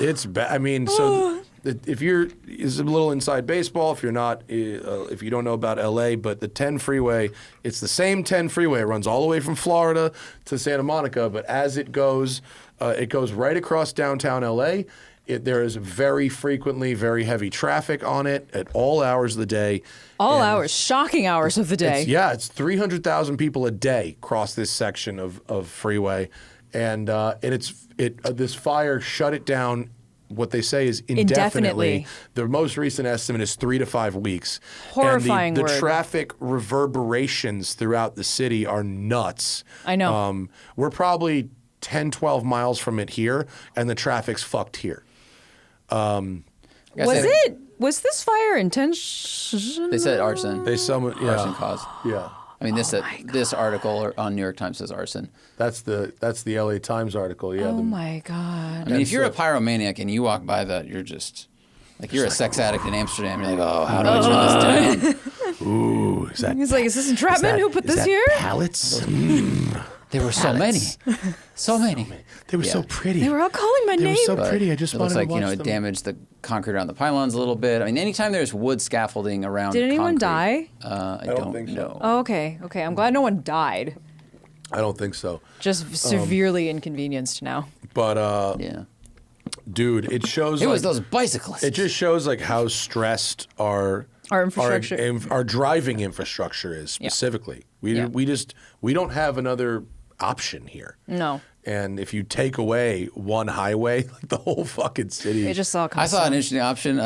It's bad. I mean, so. If it's a little inside baseball, if you're not, if you don't know about LA, but the 10 freeway, it's the same 10 freeway. It runs all the way from Florida to Santa Monica, but as it goes right across downtown LA. There is very frequently very heavy traffic on it at all hours of the day. All hours, shocking hours of the day. It's 300,000 people a day cross this section of freeway, and this fire shut it down. What they say is indefinitely. The most recent estimate is 3 to 5 weeks. Horrifying and word. The traffic reverberations throughout the city are nuts. I know. We're probably 10, 12 miles from it here, and the traffic's fucked here. Was this fire intentional? They said arson. Arson caused. Yeah. I mean, this article on New York Times says arson. That's the LA Times article. Yeah. Oh my God. I mean, if you're a pyromaniac and you walk by that, you're just like you're a sex addict in Amsterdam. You're like, oh, how do I turn this down? Ooh, is that? He's like, is this Entrapment? Who put this here? Pallets. There were so many. They were so pretty. They were all calling my name. They were so pretty. I just wanted to watch them. It damaged the concrete around the pylons a little bit. I mean, anytime there's wood scaffolding around Did anyone concrete, die? I don't think know. Oh, okay. I'm glad no one died. I don't think so. Just severely inconvenienced now. But yeah. Dude, it shows. It was those bicyclists. It just shows like how stressed our infrastructure, our driving infrastructure is specifically. We don't have another option here. No. And if you take away one highway, like the whole fucking city. It just all comes I saw an interesting option.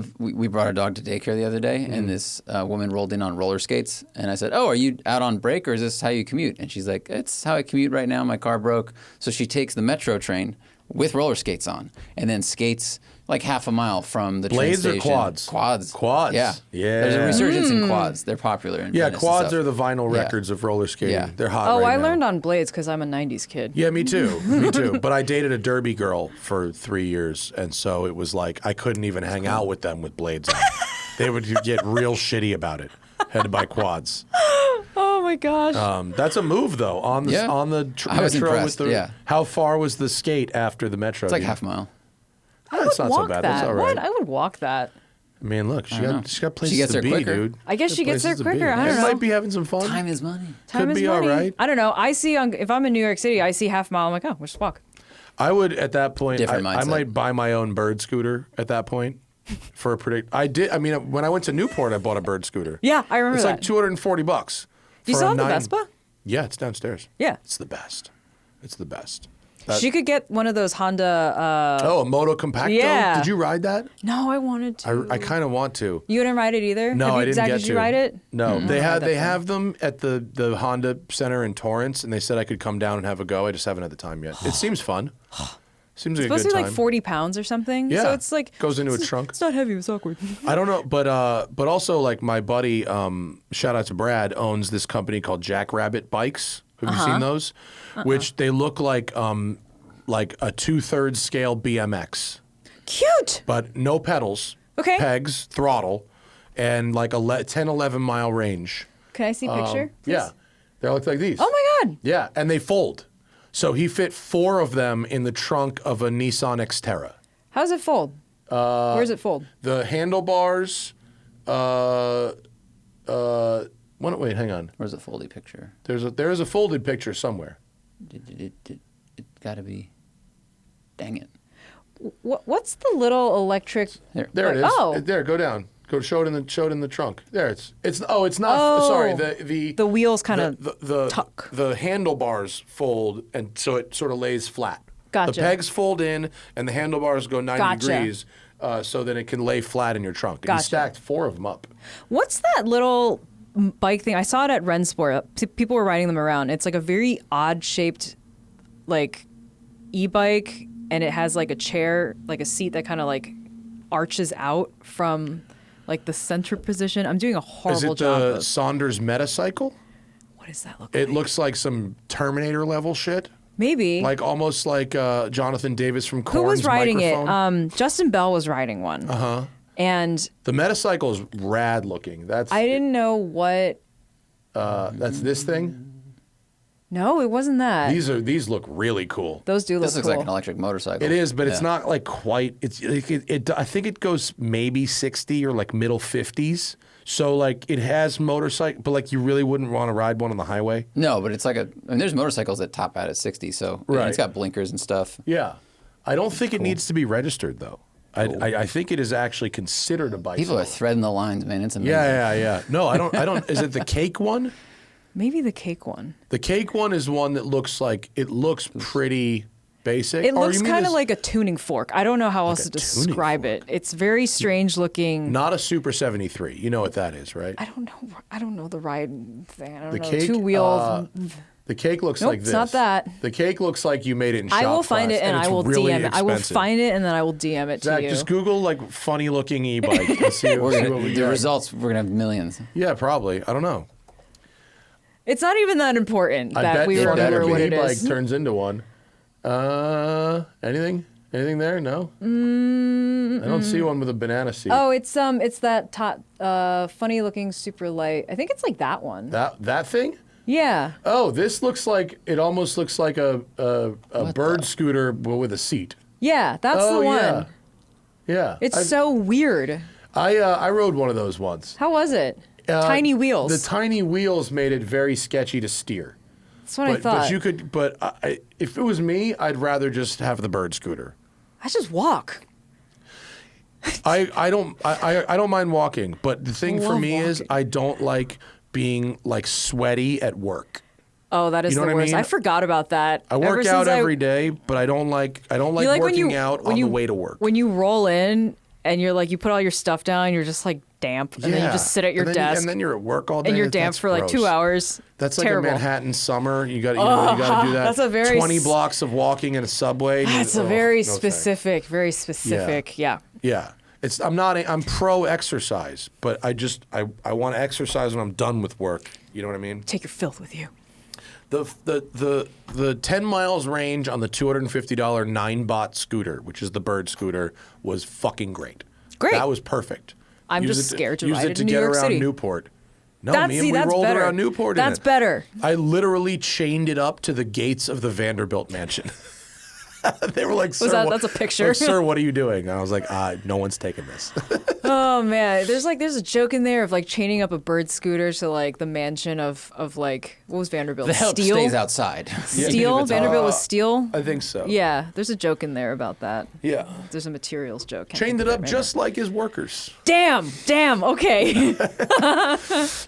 We brought a dog to daycare the other day, and this woman rolled in on roller skates. And I said, oh, are you out on break, or is this how you commute? And she's like, it's how I commute right now. My car broke. So she takes the metro train with roller skates on and then skates like half a mile from the train station. Blades or quads? Quads. Yeah. There's a resurgence in quads. They're popular in Venice quads are the vinyl records of roller skating. Yeah. They're hot I now. learned on blades because I'm a 90s kid. Yeah, me too. Me too. But I dated a derby girl for 3 years, and so it was like I couldn't even hang out with them with blades on. They would get real shitty about it. Had to buy quads. Oh my gosh. That's a move though on the I was metro impressed, with the. How far was the skate after the metro? It's like half a mile. That's not so bad. That's all right. What? I would walk that. I mean, look, she got places gets to there be, quicker. dude. I guess she gets there quicker. I don't know. Might be having some fun. Time is money. Time Could is be money. all right. I don't know. I see if I'm in New York City, I see half a mile. I'm like, oh, we'll just walk. I would at that point. Different I mindset. might buy my own bird scooter at that point. For a predict, I did. I mean, when I went to Newport, I bought a bird scooter. Yeah, I remember that. It's like $240. Do you still have the Vespa? Yeah, it's downstairs. Yeah. It's the best. It's the best. She could get one of those Honda. A Moto Compacto? Yeah. Did you ride that? No, I wanted to. I kind of want to. You didn't ride it either? No, I didn't Zach, get did to. you ride it? No, they have them at the Honda Center in Torrance, and they said I could come down and have a go. I just haven't had the time yet. It seems fun. Seems like a good time. It's supposed to be like 40 pounds or something. Yeah. So it's like goes into a trunk. It's not heavy. It's awkward. I don't know, but also like my buddy, shout out to Brad, owns this company called Jackrabbit Bikes. Have you seen those? Which they look like a 2/3 scale BMX. Cute. But no pedals. Okay. Pegs, throttle, and like a 10, 11 mile range. Can I see a picture? Please? Yeah. They look like these. Oh my God. Yeah, and they fold. So he fit 4 of them in the trunk of a Nissan Xterra. How does it fold? Where does it fold? The handlebars, wait, hang on. Where's the foldy picture? There is a folded picture somewhere. It got to be. Dang it. What's the little electric? There it is. Oh, There, go down. Go show it in the trunk. There it's not. Oh. Sorry, the wheels kind of tuck. The handlebars fold, and so it sort of lays flat. Gotcha. The pegs fold in, and the handlebars go 90 degrees, so that it can lay flat in your trunk. And you stacked 4 of them up. What's that little bike thing? I saw it at Rensport. People were riding them around. It's like a very odd shaped, like, e-bike, and it has like a chair, like a seat that kind of like arches out from like the center position. I'm doing a horrible job. Is it the Saunders Metacycle? What does that look like? It looks like some Terminator level shit. Maybe. Like almost like Jonathan Davis from Korn's Who was riding microphone. it? Justin Bell was riding one. Uh-huh. And the Metacycle is rad looking. I didn't know what. That's this thing? No, it wasn't that. These look really cool. Those do look cool. This looks like an electric motorcycle. It is, but it's not like quite. It's I think it goes maybe 60 or like middle 50s. So like it has motorcycle, but like you really wouldn't want to ride one on the highway. No, but it's like there's motorcycles that top out at 60, so it's got blinkers and stuff. Yeah, I don't think it needs to be registered though. I think it is actually considered a bicycle. People are threading the lines, man. It's amazing. Yeah. No, I don't. Is it the cake one? Maybe the cake one. The cake one is one that looks pretty basic. It looks kind of like a tuning fork. I don't know how else to describe it. It's very strange looking. Not a Super 73. You know what that is, right? I don't know the ride thing. I don't know. Cake, 2 wheels. The cake looks like this. It's not that. The cake looks like you made it in shop I will find class, it and I will really DM it. I will expensive. find it and then I will DM it Zach, to you. just Google like funny looking e-bike and see what we The get. results, we're gonna have millions. Yeah, probably. I don't know. It's not even that important I that bet we if remember what it e-bike is. turns into one. Anything? Anything there? No. I don't see one with a banana seat. Oh, it's that funny looking super light. I think it's like that one. That thing? Yeah. Oh, this looks like it almost looks like a bird scooter but with a seat. Yeah, that's the one. Yeah. It's so weird. I rode one of those once. How was it? Tiny wheels. The tiny wheels made it very sketchy to steer. That's what I thought. But you could. But if it was me, I'd rather just have the bird scooter. I just walk. I don't mind walking, but the thing for me is I don't like being like sweaty at work. Oh, that is You know the what I worst. mean? I forgot about that. I work out every day, but I don't like working out on the way to work. When you roll in and you're like, you put all your stuff down, you're just like damp, and then you just sit at your desk. And then you're at work all day. And you're damp for like 2 hours. That's Terrible. like a Manhattan summer. You got to do that. That's a very 20 blocks of walking in a subway. That's a very specific. Yeah. Yeah. I'm pro exercise, but I want to exercise when I'm done with work. You know what I mean? Take your filth with you. The 10 miles range on the $250 9-bot scooter, which is the bird scooter, was fucking great. Great. That was perfect. I'm just scared to ride it in New get York around City. Newport. No, me and we rolled better. around Newport. That's better. I literally chained it up to the gates of the Vanderbilt mansion. They were like, "Sir, that's a picture?" Like, "Sir, what are you doing?" And I was like, "No one's taking this." Oh man, there's a joke in there of like chaining up a bird scooter to like the mansion of like what was Vanderbilt? The help Steel stays outside. Steel. Vanderbilt was steel. I think so. Yeah, there's a joke in there about that. Yeah. There's a materials joke. Chained it up just like his workers. Damn. Okay.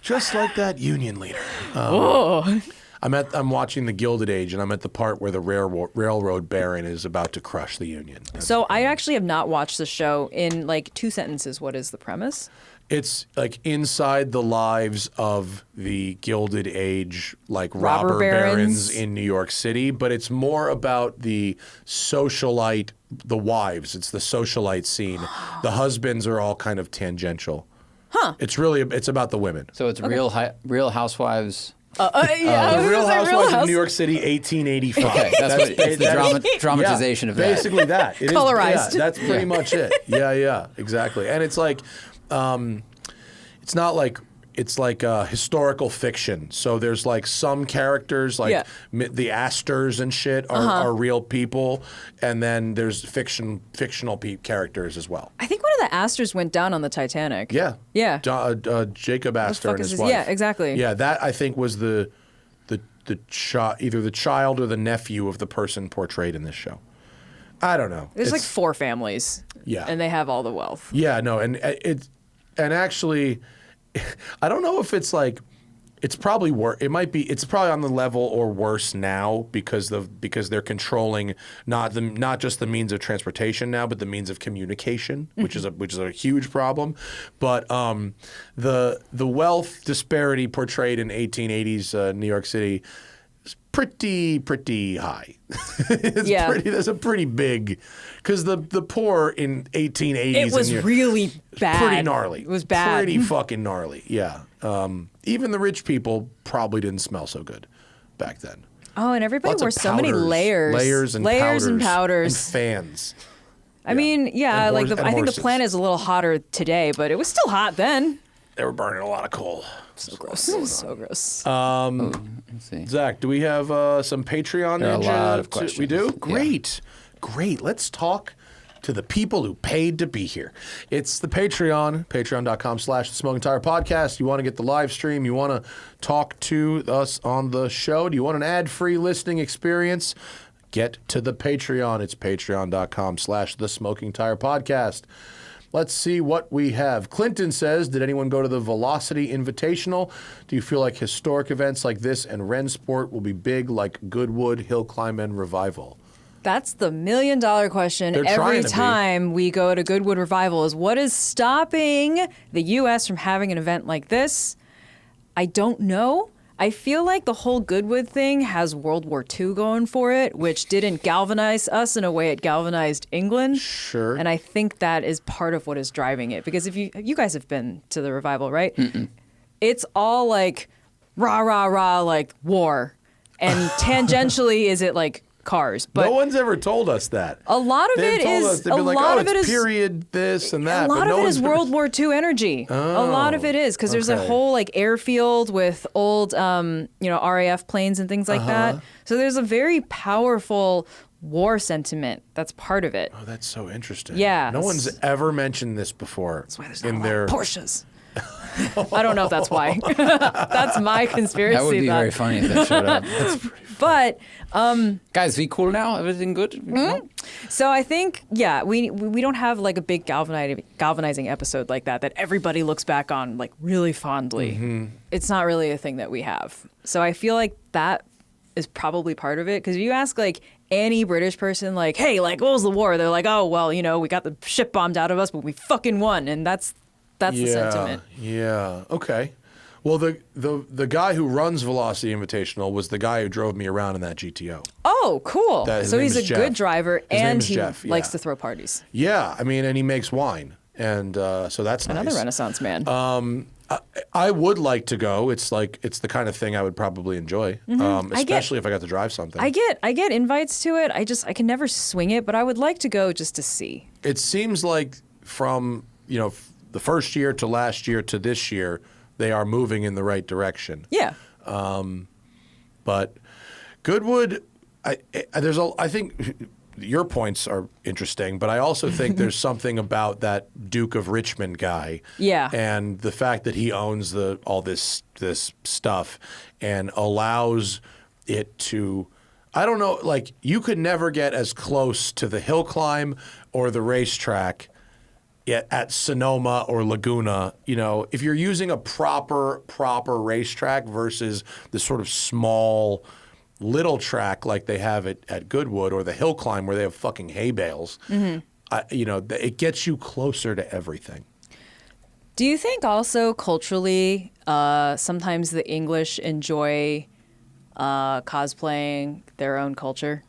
Just like that union leader. I'm watching the Gilded Age, and I'm at the part where the railroad baron is about to crush the union. So I actually have not watched the show. In like 2 sentences, what is the premise? It's like inside the lives of the Gilded Age, like robber barons in New York City, but it's more about the socialite, the wives. It's the socialite scene. The husbands are all kind of tangential. Huh. It's about the women. So it's Real Housewives. The Real Housewives of New York City, 1885. Okay, it's the dramatization of that. Basically that. It Colorized. That's pretty much it. Yeah, exactly. And it's like, it's not like, it's like historical fiction. So there's like some characters, like the Astors and shit are real people. And then there's fictional characters as well. I think one of the Astors went down on the Titanic. Yeah. Yeah. Jacob Astor and his wife. Yeah, exactly. Yeah, that I think was either the child or the nephew of the person portrayed in this show. I don't know. There's like 4 families. Yeah. And they have all the wealth. Yeah, no, and actually, I don't know if it's like, it's probably worse. It might be. It's probably on the level or worse now because they're controlling not just the means of transportation now, but the means of communication, which is a huge problem. But the wealth disparity portrayed in 1880s New York City is pretty high. There's a pretty big, because the poor in 1880s. It was really bad. Pretty gnarly. It was bad. Pretty fucking gnarly. Yeah. Even the rich people probably didn't smell so good back then. Oh, and everybody Lots wore of so many powders. layers And powders. and fans. I mean, yeah, And like and I think the horses. planet is a little hotter today, but it was still hot then. They were burning a lot of coal. So gross. So gross. Let's see. Zach, do we have some Patreon? There are a ninja lot of to- questions. We do? Yeah. Great. Let's talk to the people who paid to be here. It's the Patreon, patreon.com/thesmokingtire podcast. You want to get the live stream? You want to talk to us on the show? Do you want an ad-free listening experience? Get to the Patreon. It's patreon.com/thesmokingtire podcast. Let's see what we have. Clinton says, did anyone go to the Velocity Invitational? Do you feel like historic events like this and Rensport will be big like Goodwood, Hill Climb, and Revival? That's the $1 million question They're every trying to be. time we go to Goodwood Revival is what is stopping the U.S. from having an event like this? I don't know. I feel like the whole Goodwood thing has World War II going for it, which didn't galvanize us in a way it galvanized England. Sure. And I think that is part of what is driving it. Because if you guys have been to the Revival, right? Mm-mm. It's all like rah, rah, rah, like war. And tangentially, is it like cars? But no one's ever told us that. a lot of They've it told is us, they've a been like, lot oh, of it it's is period this and that. a lot but no of it one's is ever- World War II energy. A lot of it is because there's a okay. whole like airfield with old RAF planes and things like that. So there's a very powerful war sentiment that's part of it. Oh, that's so interesting. Yeah. No one's ever mentioned this before. That's why there's not a lot of Porsches. I don't know if that's why. That's my conspiracy. That would be thought. very funny if that showed up. But Guys, we cool now? Everything good? so I think, yeah, we don't have like a big galvanizing episode like that everybody looks back on like really fondly. It's not really a thing that we have. So I feel like that is probably part of it. Because if you ask like any British person, like, hey, like, what was the war? They're like, oh, well, we got the ship bombed out of us, but we fucking won. And that's the sentiment. Yeah. Okay. Well, the guy who runs Velocity Invitational was the guy who drove me around in that GTO. Oh, cool. His So name he's is a Jeff. good driver His name and is he Jeff, likes yeah. to throw parties. Yeah. I mean, and he makes wine. And so that's Another nice. Renaissance man. I would like to go. It's the kind of thing I would probably enjoy, especially if I got to drive something. I get invites to it. I can never swing it, but I would like to go just to see. It seems like from the first year to last year to this year, they are moving in the right direction. Yeah. But Goodwood, I think your points are interesting, but I also think there's something about that Duke of Richmond guy. Yeah. And the fact that he owns all this stuff and allows it to, I don't know, like you could never get as close to the hill climb or the racetrack at Sonoma or Laguna, if you're using a proper racetrack versus the sort of small little track like they have at Goodwood or the hill climb where they have fucking hay bales, it gets you closer to everything. Do you think also culturally, sometimes the English enjoy cosplaying their own culture?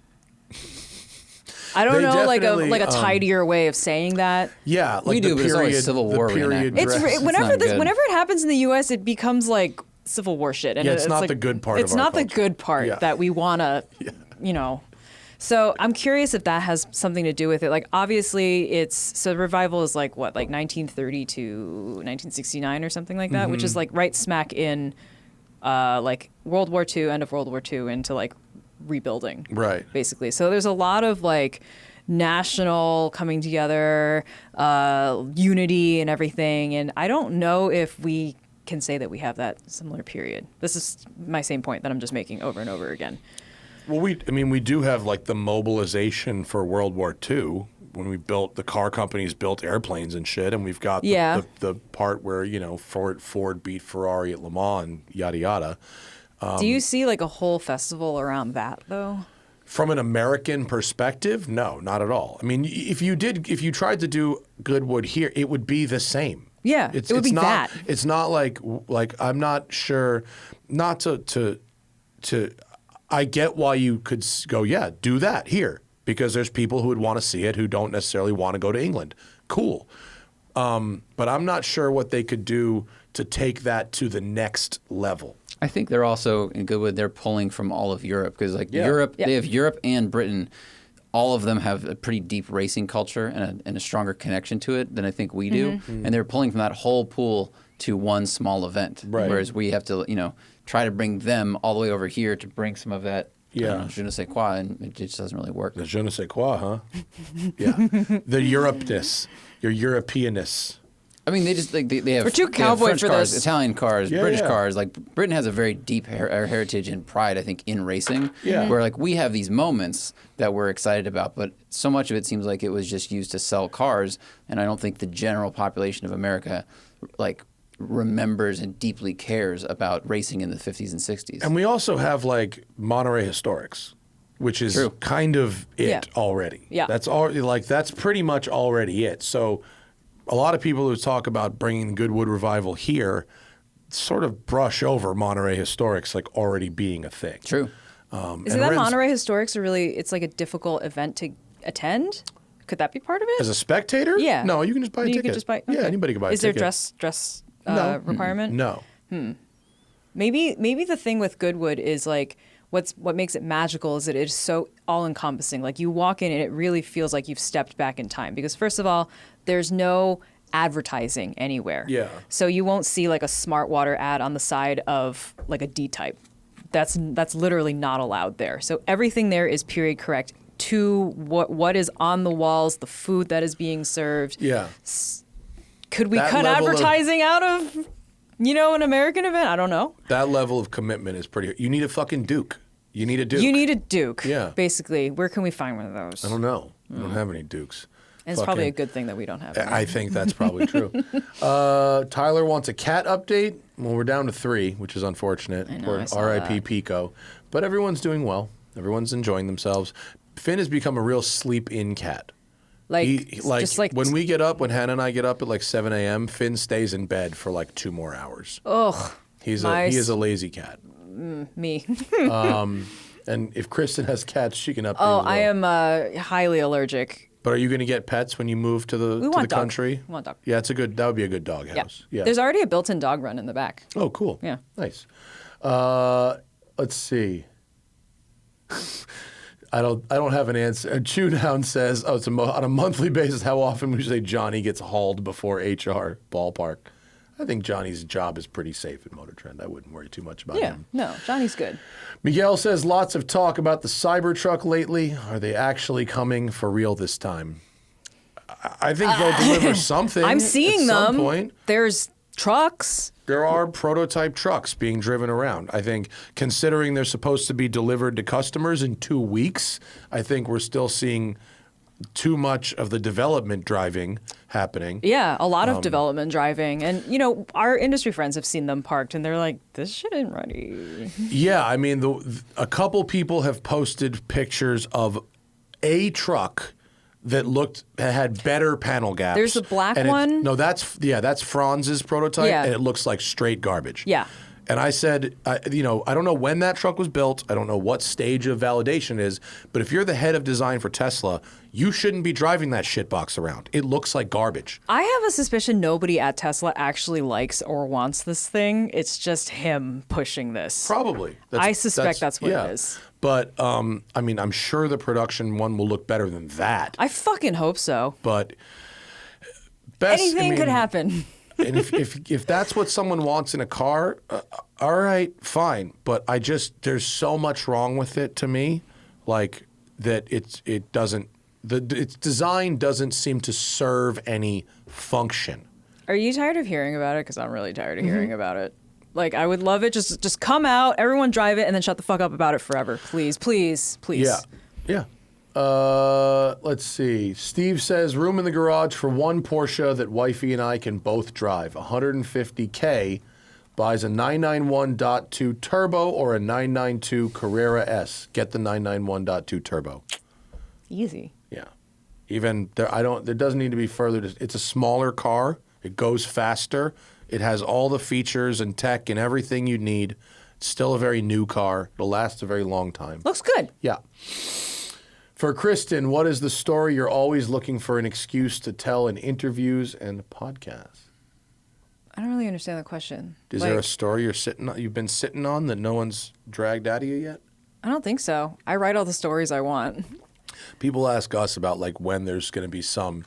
I don't know, like a tidier way of saying that. Yeah, like We do, the but period, it's always Civil War the period reenactment. It's dress. whenever not good. whenever it happens in the U.S., it becomes like Civil War shit. And Yeah, it's not like, the good part of It's our not the culture. good part Yeah. that we want to, So I'm curious if that has something to do with it. Like, obviously, so Revival is like, what, like 1930 to 1969 or something like that, which is like right smack in like World War II, end of World War II, into like rebuilding. Right. Basically. So there's a lot of like national coming together, unity and everything. And I don't know if we can say that we have that similar period. This is my same point that I'm just making over and over again. Well, we do have like the mobilization for World War II when the car companies built airplanes and shit, and we've got the part where, Ford beat Ferrari at Le Mans and yada yada. Do you see like a whole festival around that though? From an American perspective, no, not at all. I mean, if you tried to do Goodwood here, it would be the same. Yeah, it would be that. It's not like I'm not sure, not to I get why you could go, yeah, do that here, because there's people who would want to see it who don't necessarily want to go to England. Cool. But I'm not sure what they could do to take that to the next level. I think they're also, in Goodwood, they're pulling from all of Europe, because Europe, they have Europe and Britain. All of them have a pretty deep racing culture and a stronger connection to it than I think we do. Mm-hmm. And they're pulling from that whole pool to one small event. Right. Whereas we have to, try to bring them all the way over here to bring some of that, je ne sais quoi, and it just doesn't really work. The je ne sais quoi, huh? Yeah. The Europeness, your Europeanness. I mean, they just they have. We're too cowboy French for cars, this. Italian cars, British cars. Like Britain has a very deep heritage and pride, I think, in racing. Yeah. Where like we have these moments that we're excited about, but so much of it seems like it was just used to sell cars, and I don't think the general population of America, like, remembers and deeply cares about racing in the 50s and 60s. And we also have like Monterey Historics, which is kind of it already. Yeah. That's already that's pretty much already it. So a lot of people who talk about bringing the Goodwood revival here sort of brush over Monterey Historics like already being a thing. True. Is it that Monterey Historics it's like a difficult event to attend? Could that be part of it? As a spectator? Yeah. No, you can just buy a ticket. You can just buy. Yeah, anybody can buy a ticket. Is there dress requirement? No. Maybe the thing with Goodwood is like what makes it magical is that it is so all encompassing. Like you walk in and it really feels like you've stepped back in time, because first of all, there's no advertising anywhere. Yeah. So you won't see like a Smart Water ad on the side of like a D-type. That's literally not allowed there. So everything there is period correct to what is on the walls, the food that is being served. Yeah. Could we cut advertising out of, an American event? I don't know. That level of commitment is pretty. You need a fucking Duke. You need a Duke. You need a Duke. Yeah. Basically, where can we find one of those? I don't know. We don't have any Dukes. And it's probably a good thing that we don't have any. I think that's probably true. Tyler wants a cat update. Well, we're down to 3, which is unfortunate. I know, I saw R.I.P. that. Pico. But everyone's doing well. Everyone's enjoying themselves. Finn has become a real sleep-in cat. When we get up, when Hannah and I get up at like 7 a.m., Finn stays in bed for like 2 more hours. Ugh. He is a lazy cat. Me. And if Kristen has cats, she can update. Oh, as well. I am highly allergic. But are you going to get pets when you move to the country? We want dog. Yeah, that would be a good dog house. Yeah. There's already a built-in dog run in the back. Oh, cool. Yeah. Nice. Let's see. I don't have an answer. Chew Down says, it's on a monthly basis, how often would you say Johnny gets hauled before HR ballpark? I think Johnny's job is pretty safe at Motor Trend. I wouldn't worry too much about him. No, Johnny's good. Miguel says, lots of talk about the Cybertruck lately. Are they actually coming for real this time? I think they'll deliver something. I'm seeing them. At some point. There's trucks. There are prototype trucks being driven around. I think, considering they're supposed to be delivered to customers in 2 weeks, I think we're still seeing too much of the development driving happening. Yeah, a lot of development driving. And, our industry friends have seen them parked, and they're like, this shit ain't ready. Yeah, I mean, a couple people have posted pictures of a truck that had better panel gaps. There's a black one. No, that's Franz's prototype, and it looks like straight garbage. Yeah. And I said, I don't know when that truck was built. I don't know what stage of validation is. But if you're the head of design for Tesla, you shouldn't be driving that shitbox around. It looks like garbage. I have a suspicion nobody at Tesla actually likes or wants this thing. It's just him pushing this. Probably. I suspect that's what it is. But, I'm sure the production one will look better than that. I fucking hope so. But anything could happen. And if that's what someone wants in a car, all right, fine. But there's so much wrong with it to me, like that its design doesn't seem to serve any function. Are you tired of hearing about it? Because I'm really tired of hearing about it. Like, I would love it. Just come out, everyone drive it, and then shut the fuck up about it forever. Please, please, please. Yeah. Let's see. Steve says, room in the garage for one Porsche that wifey and I can both drive. $150K, buys a 991.2 turbo or a 992 Carrera S. Get the 991.2 turbo. Easy. Yeah. Even there doesn't need to be further. It's a smaller car. It goes faster. It has all the features and tech and everything you need. It's still a very new car. It'll last a very long time. Looks good. Yeah. For Kristen, what is the story you're always looking for an excuse to tell in interviews and podcasts? I don't really understand the question. Is there a story you've been sitting on that no one's dragged out of you yet? I don't think so. I write all the stories I want. People ask us about like when there's going to be some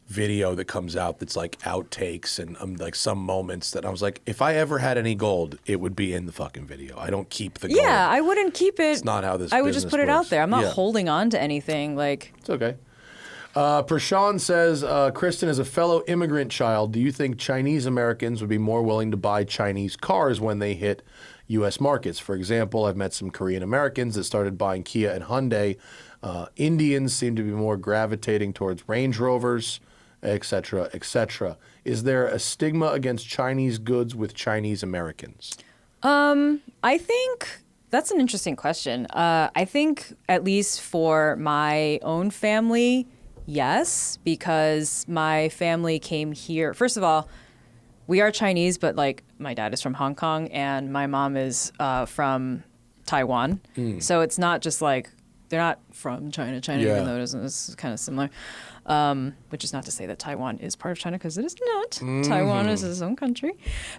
video that comes out that's like outtakes and like some moments that I was like, if I ever had any gold, it would be in the fucking video. I don't keep the gold. Yeah, I wouldn't keep it. It's not how this I would just put it out there. I'm not Yeah. holding on to anything. Like, It's okay. Prashant says, Kristen, as a fellow immigrant child, do you think Chinese Americans would be more willing to buy Chinese cars when they hit U.S. markets? For example, I've met some Korean Americans that started buying Kia and Hyundai. Indians seem to be more gravitating towards Range Rovers, et cetera, et cetera. Is there a stigma against Chinese goods with Chinese Americans? I think that's an interesting question. I think at least for my own family, yes, because my family came here. First of all, we are Chinese, but like my dad is from Hong Kong and my mom is from Taiwan. So it's not just like they're not from China, Yeah. even though it's kind of similar. Which is not to say that Taiwan is part of China, because it is not. Taiwan is its own country.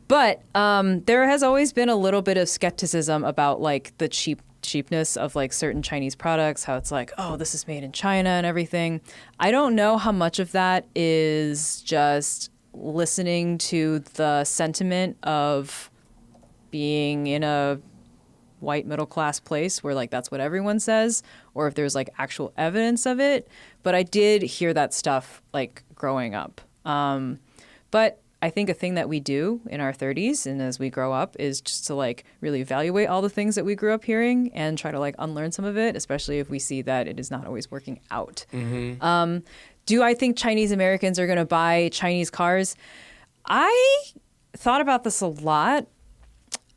But there has always been a little bit of skepticism about like the cheapness of like certain Chinese products, how it's like, oh, this is made in China and everything. I don't know how much of that is just listening to the sentiment of being in a white middle class place where like that's what everyone says, or if there's like actual evidence of it. But I did hear that stuff like growing up. But I think a thing that we do in our 30s and as we grow up is just to like really evaluate all the things that we grew up hearing and try to like unlearn some of it, especially if we see that it is not always working out. Do I think Chinese Americans are going to buy Chinese cars? I thought about this a lot.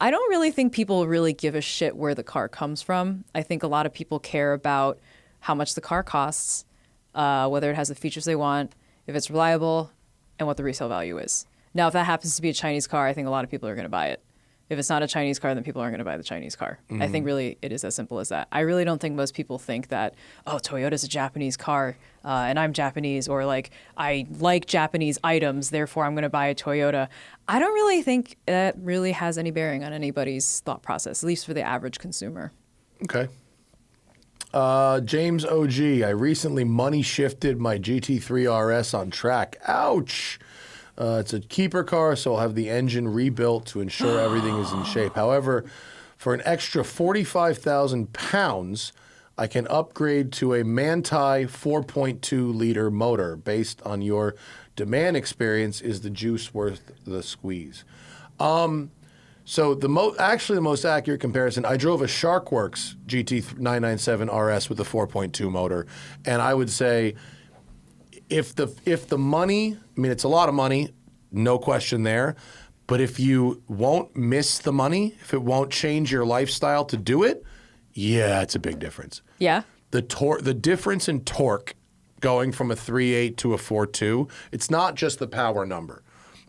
I don't really think people really give a shit where the car comes from. I think a lot of people care about how much the car costs, whether it has the features they want, if it's reliable, and what the resale value is. Now, if that happens to be a Chinese car, I think a lot of people are going to buy it. If it's not a Chinese car, then people aren't going to buy the Chinese car. I think really it is as simple as that. I really don't think most people think that, oh, Toyota's a Japanese car and I'm Japanese, or like I like Japanese items, therefore I'm going to buy a Toyota. I don't really think that really has any bearing on anybody's thought process, at least for the average consumer. Okay. James OG, I recently money shifted my GT3 RS on track. Ouch. It's a keeper car, so I'll have the engine rebuilt to ensure everything is in shape. However, for an extra 45,000 pounds, I can upgrade to a Manti 4.2 liter motor. Based on your demand experience, is the juice worth the squeeze? So the most accurate comparison, I drove a Sharkworks GT997 RS with a 4.2 motor, and I would say if the money, I mean, it's a lot of money, no question there, but if you won't miss the money, if it won't change your lifestyle to do it, yeah, it's a big difference. Yeah. The difference in torque going from a 3.8 to a 4.2, it's not just the power number.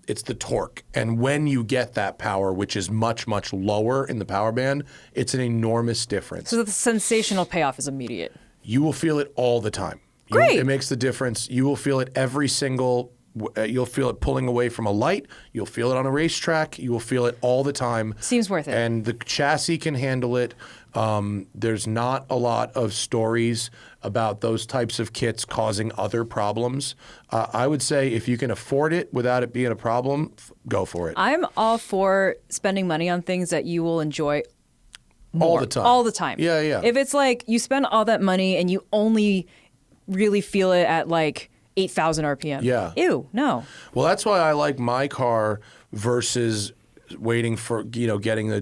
It's the torque. And when you get that power, which is much, much lower in the power band, it's an enormous difference. So the sensational payoff is immediate. You will feel it all the time. Great. It makes the difference. You will feel it every single, you'll feel it pulling away from a light. You'll feel it on a racetrack. You will feel it all the time. Seems worth it. And the chassis can handle it. There's not a lot of stories about those types of kits causing other problems. I would say if you can afford it without it being a problem, go for it. I'm all for spending money on things that you will enjoy more. All the time. All the time. Yeah, yeah. If it's like you spend all that money and you only really feel it at like 8,000 RPM. Yeah. Ew, no. Well, that's why I like my car versus waiting for getting a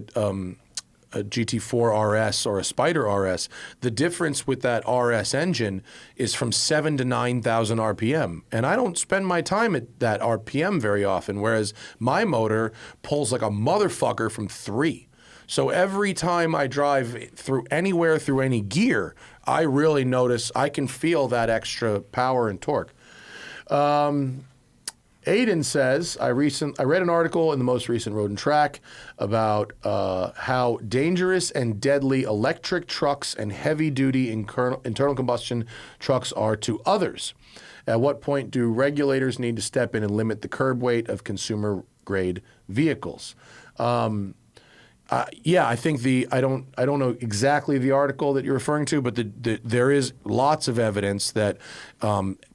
GT4 RS or a Spider RS, the difference with that RS engine is from 7 to 9,000 RPM. And I don't spend my time at that RPM very often, whereas my motor pulls like a motherfucker from 3. So every time I drive through any gear, I really notice, I can feel that extra power and torque. Aiden says, I read an article in the most recent Road and Track about how dangerous and deadly electric trucks and heavy-duty internal combustion trucks are to others. At what point do regulators need to step in and limit the curb weight of consumer-grade vehicles? I think I don't know exactly the article that you're referring to, but there is lots of evidence that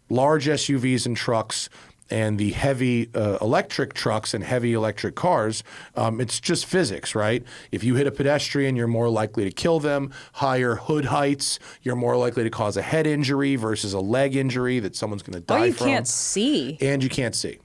large SUVs and trucks and the heavy electric trucks and heavy electric cars, it's just physics, right? If you hit a pedestrian, you're more likely to kill them. Higher hood heights, you're more likely to cause a head injury versus a leg injury that someone's going to die from. You can't see. And you can't see.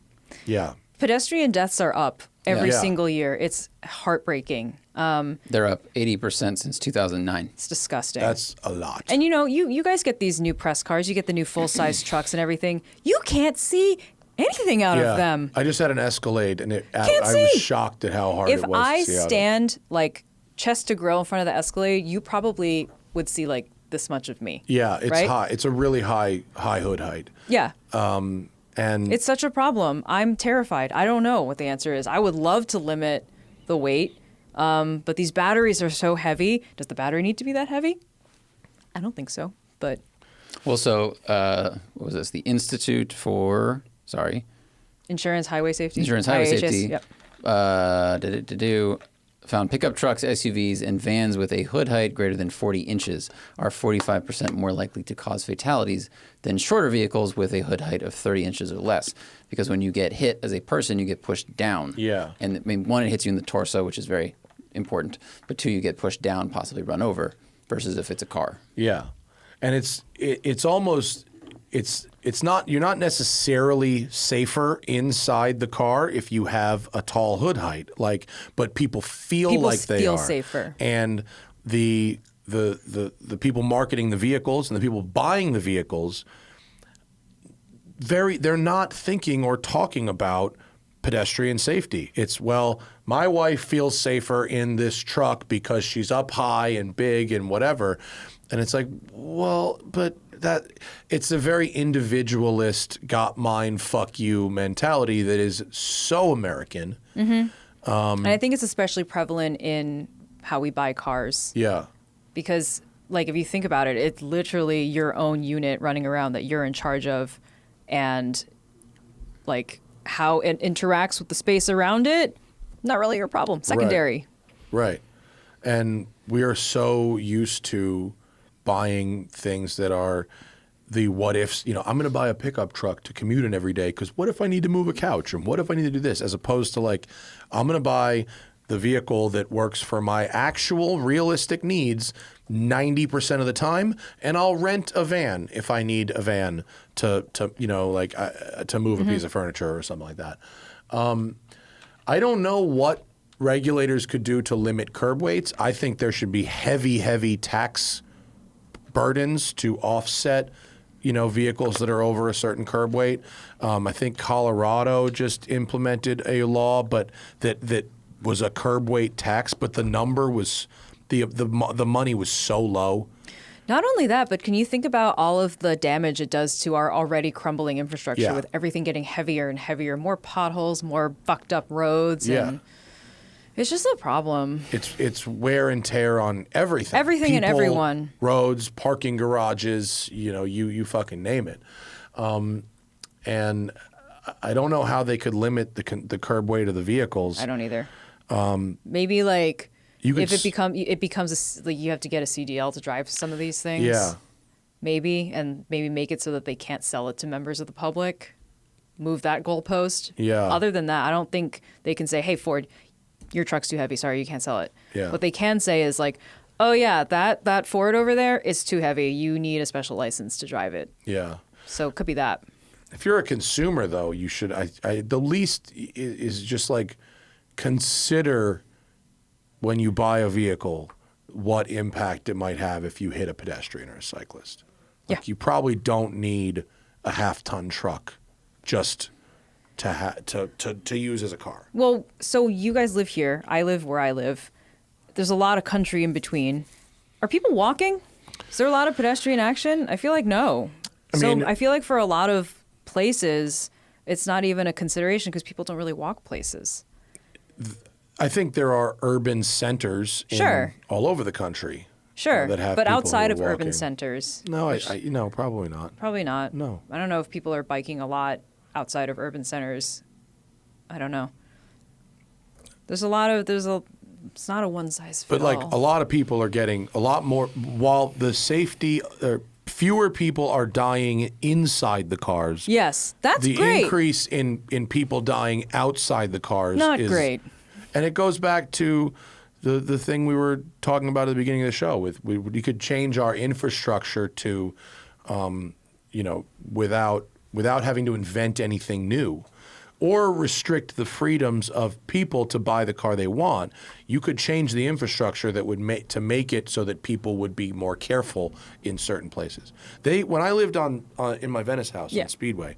Yeah. Pedestrian deaths are up every single year. It's heartbreaking. They're up 80% since 2009. It's disgusting. That's a lot. And you guys get these new press cars. You get the new full-size trucks and everything. You can't see anything out of them. I just had an Escalade, and I was shocked at how hard it was If I to see stand like chest to grill in front of the Escalade, you probably would see like this much of me. Yeah, it's right? high. It's a really high hood height. Yeah. And it's such a problem. I'm terrified. I don't know what the answer is. I would love to limit the weight, but these batteries are so heavy. Does the battery need to be that heavy? I don't think so, but... Well, so what was this? The Institute for... Insurance Highway Safety. Insurance Highway IHS, Safety. Yep. Found pickup trucks, SUVs, and vans with a hood height greater than 40 inches are 45% more likely to cause fatalities than shorter vehicles with a hood height of 30 inches or less. Because when you get hit as a person, you get pushed down. Yeah. And one, it hits you in the torso, which is very important. But 2, you get pushed down, possibly run over, versus if it's a car. Yeah. And it's almost... It's not, you're not necessarily safer inside the car if you have a tall hood height, but people feel like they are. Safer. And the people marketing the vehicles and the people buying the vehicles, they're not thinking or talking about pedestrian safety. It's, well, my wife feels safer in this truck because she's up high and big and whatever. And it's like, well, but it's a very individualist, got mine, fuck you mentality that is so American. Mm-hmm. And I think it's especially prevalent in how we buy cars. Yeah. Because, if you think about it, it's literally your own unit running around that you're in charge of, and, how it interacts with the space around it, not really your problem. Secondary. Right. And we are so used to buying things that are the what ifs. I'm going to buy a pickup truck to commute in every day because what if I need to move a couch, and what if I need to do this, as opposed to I'm going to buy the vehicle that works for my actual realistic needs 90% of the time, and I'll rent a van if I need a van to move a piece of furniture or something like that. I don't know what regulators could do to limit curb weights. I think there should be heavy tax burdens to offset, vehicles that are over a certain curb weight. I think Colorado just implemented a law, but that was a curb weight tax, but the number was the money was so low. Not only that, but can you think about all of the damage it does to our already crumbling infrastructure with everything getting heavier and heavier, more potholes, more fucked up roads. Yeah. And it's just a problem. It's wear and tear on everything. Everything and everyone. Roads, parking garages, you fucking name it. And I don't know how they could limit the curb weight of the vehicles. I don't either. Maybe if it becomes you have to get a CDL to drive some of these things. Yeah. Maybe make it so that they can't sell it to members of the public. Move that goalpost. Yeah. Other than that, I don't think they can say, "Hey, Ford, your truck's too heavy. Sorry, you can't sell it." Yeah. What they can say is "Oh yeah, that Ford over there is too heavy. You need a special license to drive it." Yeah. So it could be that. If you're a consumer, though, you should. The least is just consider when you buy a vehicle what impact it might have if you hit a pedestrian or a cyclist. Like you probably don't need a half-ton truck just to use as a car. Well, so you guys live here. I live where I live. There's a lot of country in between. Are people walking? Is there a lot of pedestrian action? I feel like no. I feel like for a lot of places, it's not even a consideration because people don't really walk places. I think there are urban centers all over the country. Sure, that have but people outside who of are urban walking. centers. No, no, probably not. Probably not. No. I don't know if people are biking a lot outside of urban centers. I don't know. It's not a one size fits all. But like a lot of people are getting a lot more, while the safety, fewer people are dying inside the cars. Yes, that's the great. The increase in people dying outside the cars is great. And it goes back to the thing we were talking about at the beginning of the show. We could change our infrastructure to, without having to invent anything new, or restrict the freedoms of people to buy the car they want. You could change the infrastructure that would make it so that people would be more careful in certain places. When I lived in my Venice house on Speedway,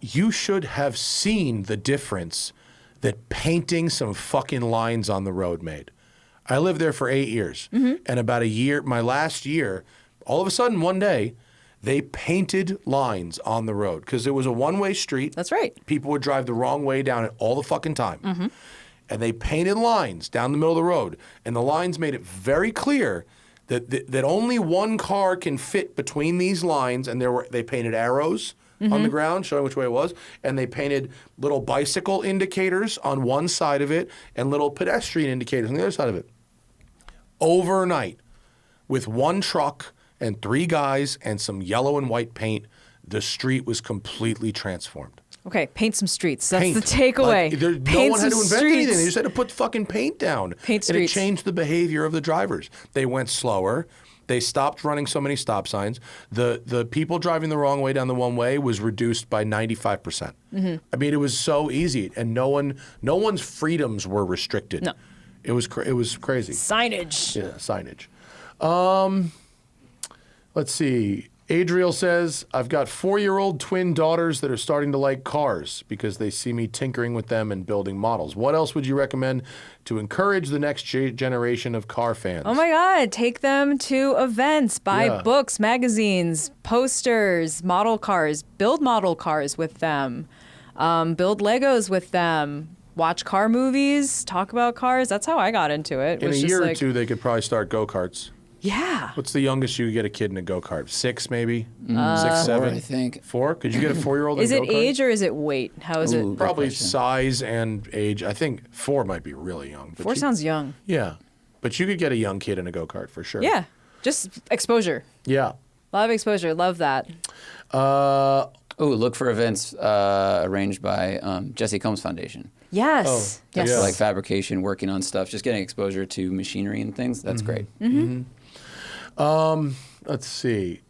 you should have seen the difference that painting some fucking lines on the road made. I lived there for 8 years, and about a year, my last year, all of a sudden one day, they painted lines on the road because it was a one-way street. That's right. People would drive the wrong way down it all the fucking time. And they painted lines down the middle of the road. And the lines made it very clear that only one car can fit between these lines. And they painted arrows on the ground showing which way it was. And they painted little bicycle indicators on one side of it and little pedestrian indicators on the other side of it. Overnight, with one truck and 3 guys and some yellow and white paint, the street was completely transformed. Okay, paint some streets. That's the takeaway. No one had to invent anything. They just had to put fucking paint down. Paint streets. And it changed the behavior of the drivers. They went slower. They stopped running so many stop signs. The people driving the wrong way down the one way was reduced by 95%. I mean, it was so easy, and no one's freedoms were restricted. No. It was crazy. Signage. Yeah, signage. Let's see. Adriel says, I've got 4-year-old twin daughters that are starting to like cars because they see me tinkering with them and building models. What else would you recommend to encourage the next generation of car fans? Oh my God, take them to events, buy books, magazines, posters, model cars, build model cars with them, build Legos with them, watch car movies, talk about cars. That's how I got into it. In a year or two, they could probably start go-karts. Yeah. What's the youngest you could get a kid in a go-kart? 6, maybe? 6, 7? 4, I think. 4? Could you get a 4-year-old in a go-kart? Is it age or is it weight? How is it? Probably size and age. I think 4 might be really young. 4 sounds young. Yeah. But you could get a young kid in a go-kart for sure. Yeah. Just exposure. Yeah. A lot of exposure. Love that. Look for events arranged by Jesse Combs Foundation. Yes. Yes. For like fabrication, working on stuff, just getting exposure to machinery and things. That's great. Let's see.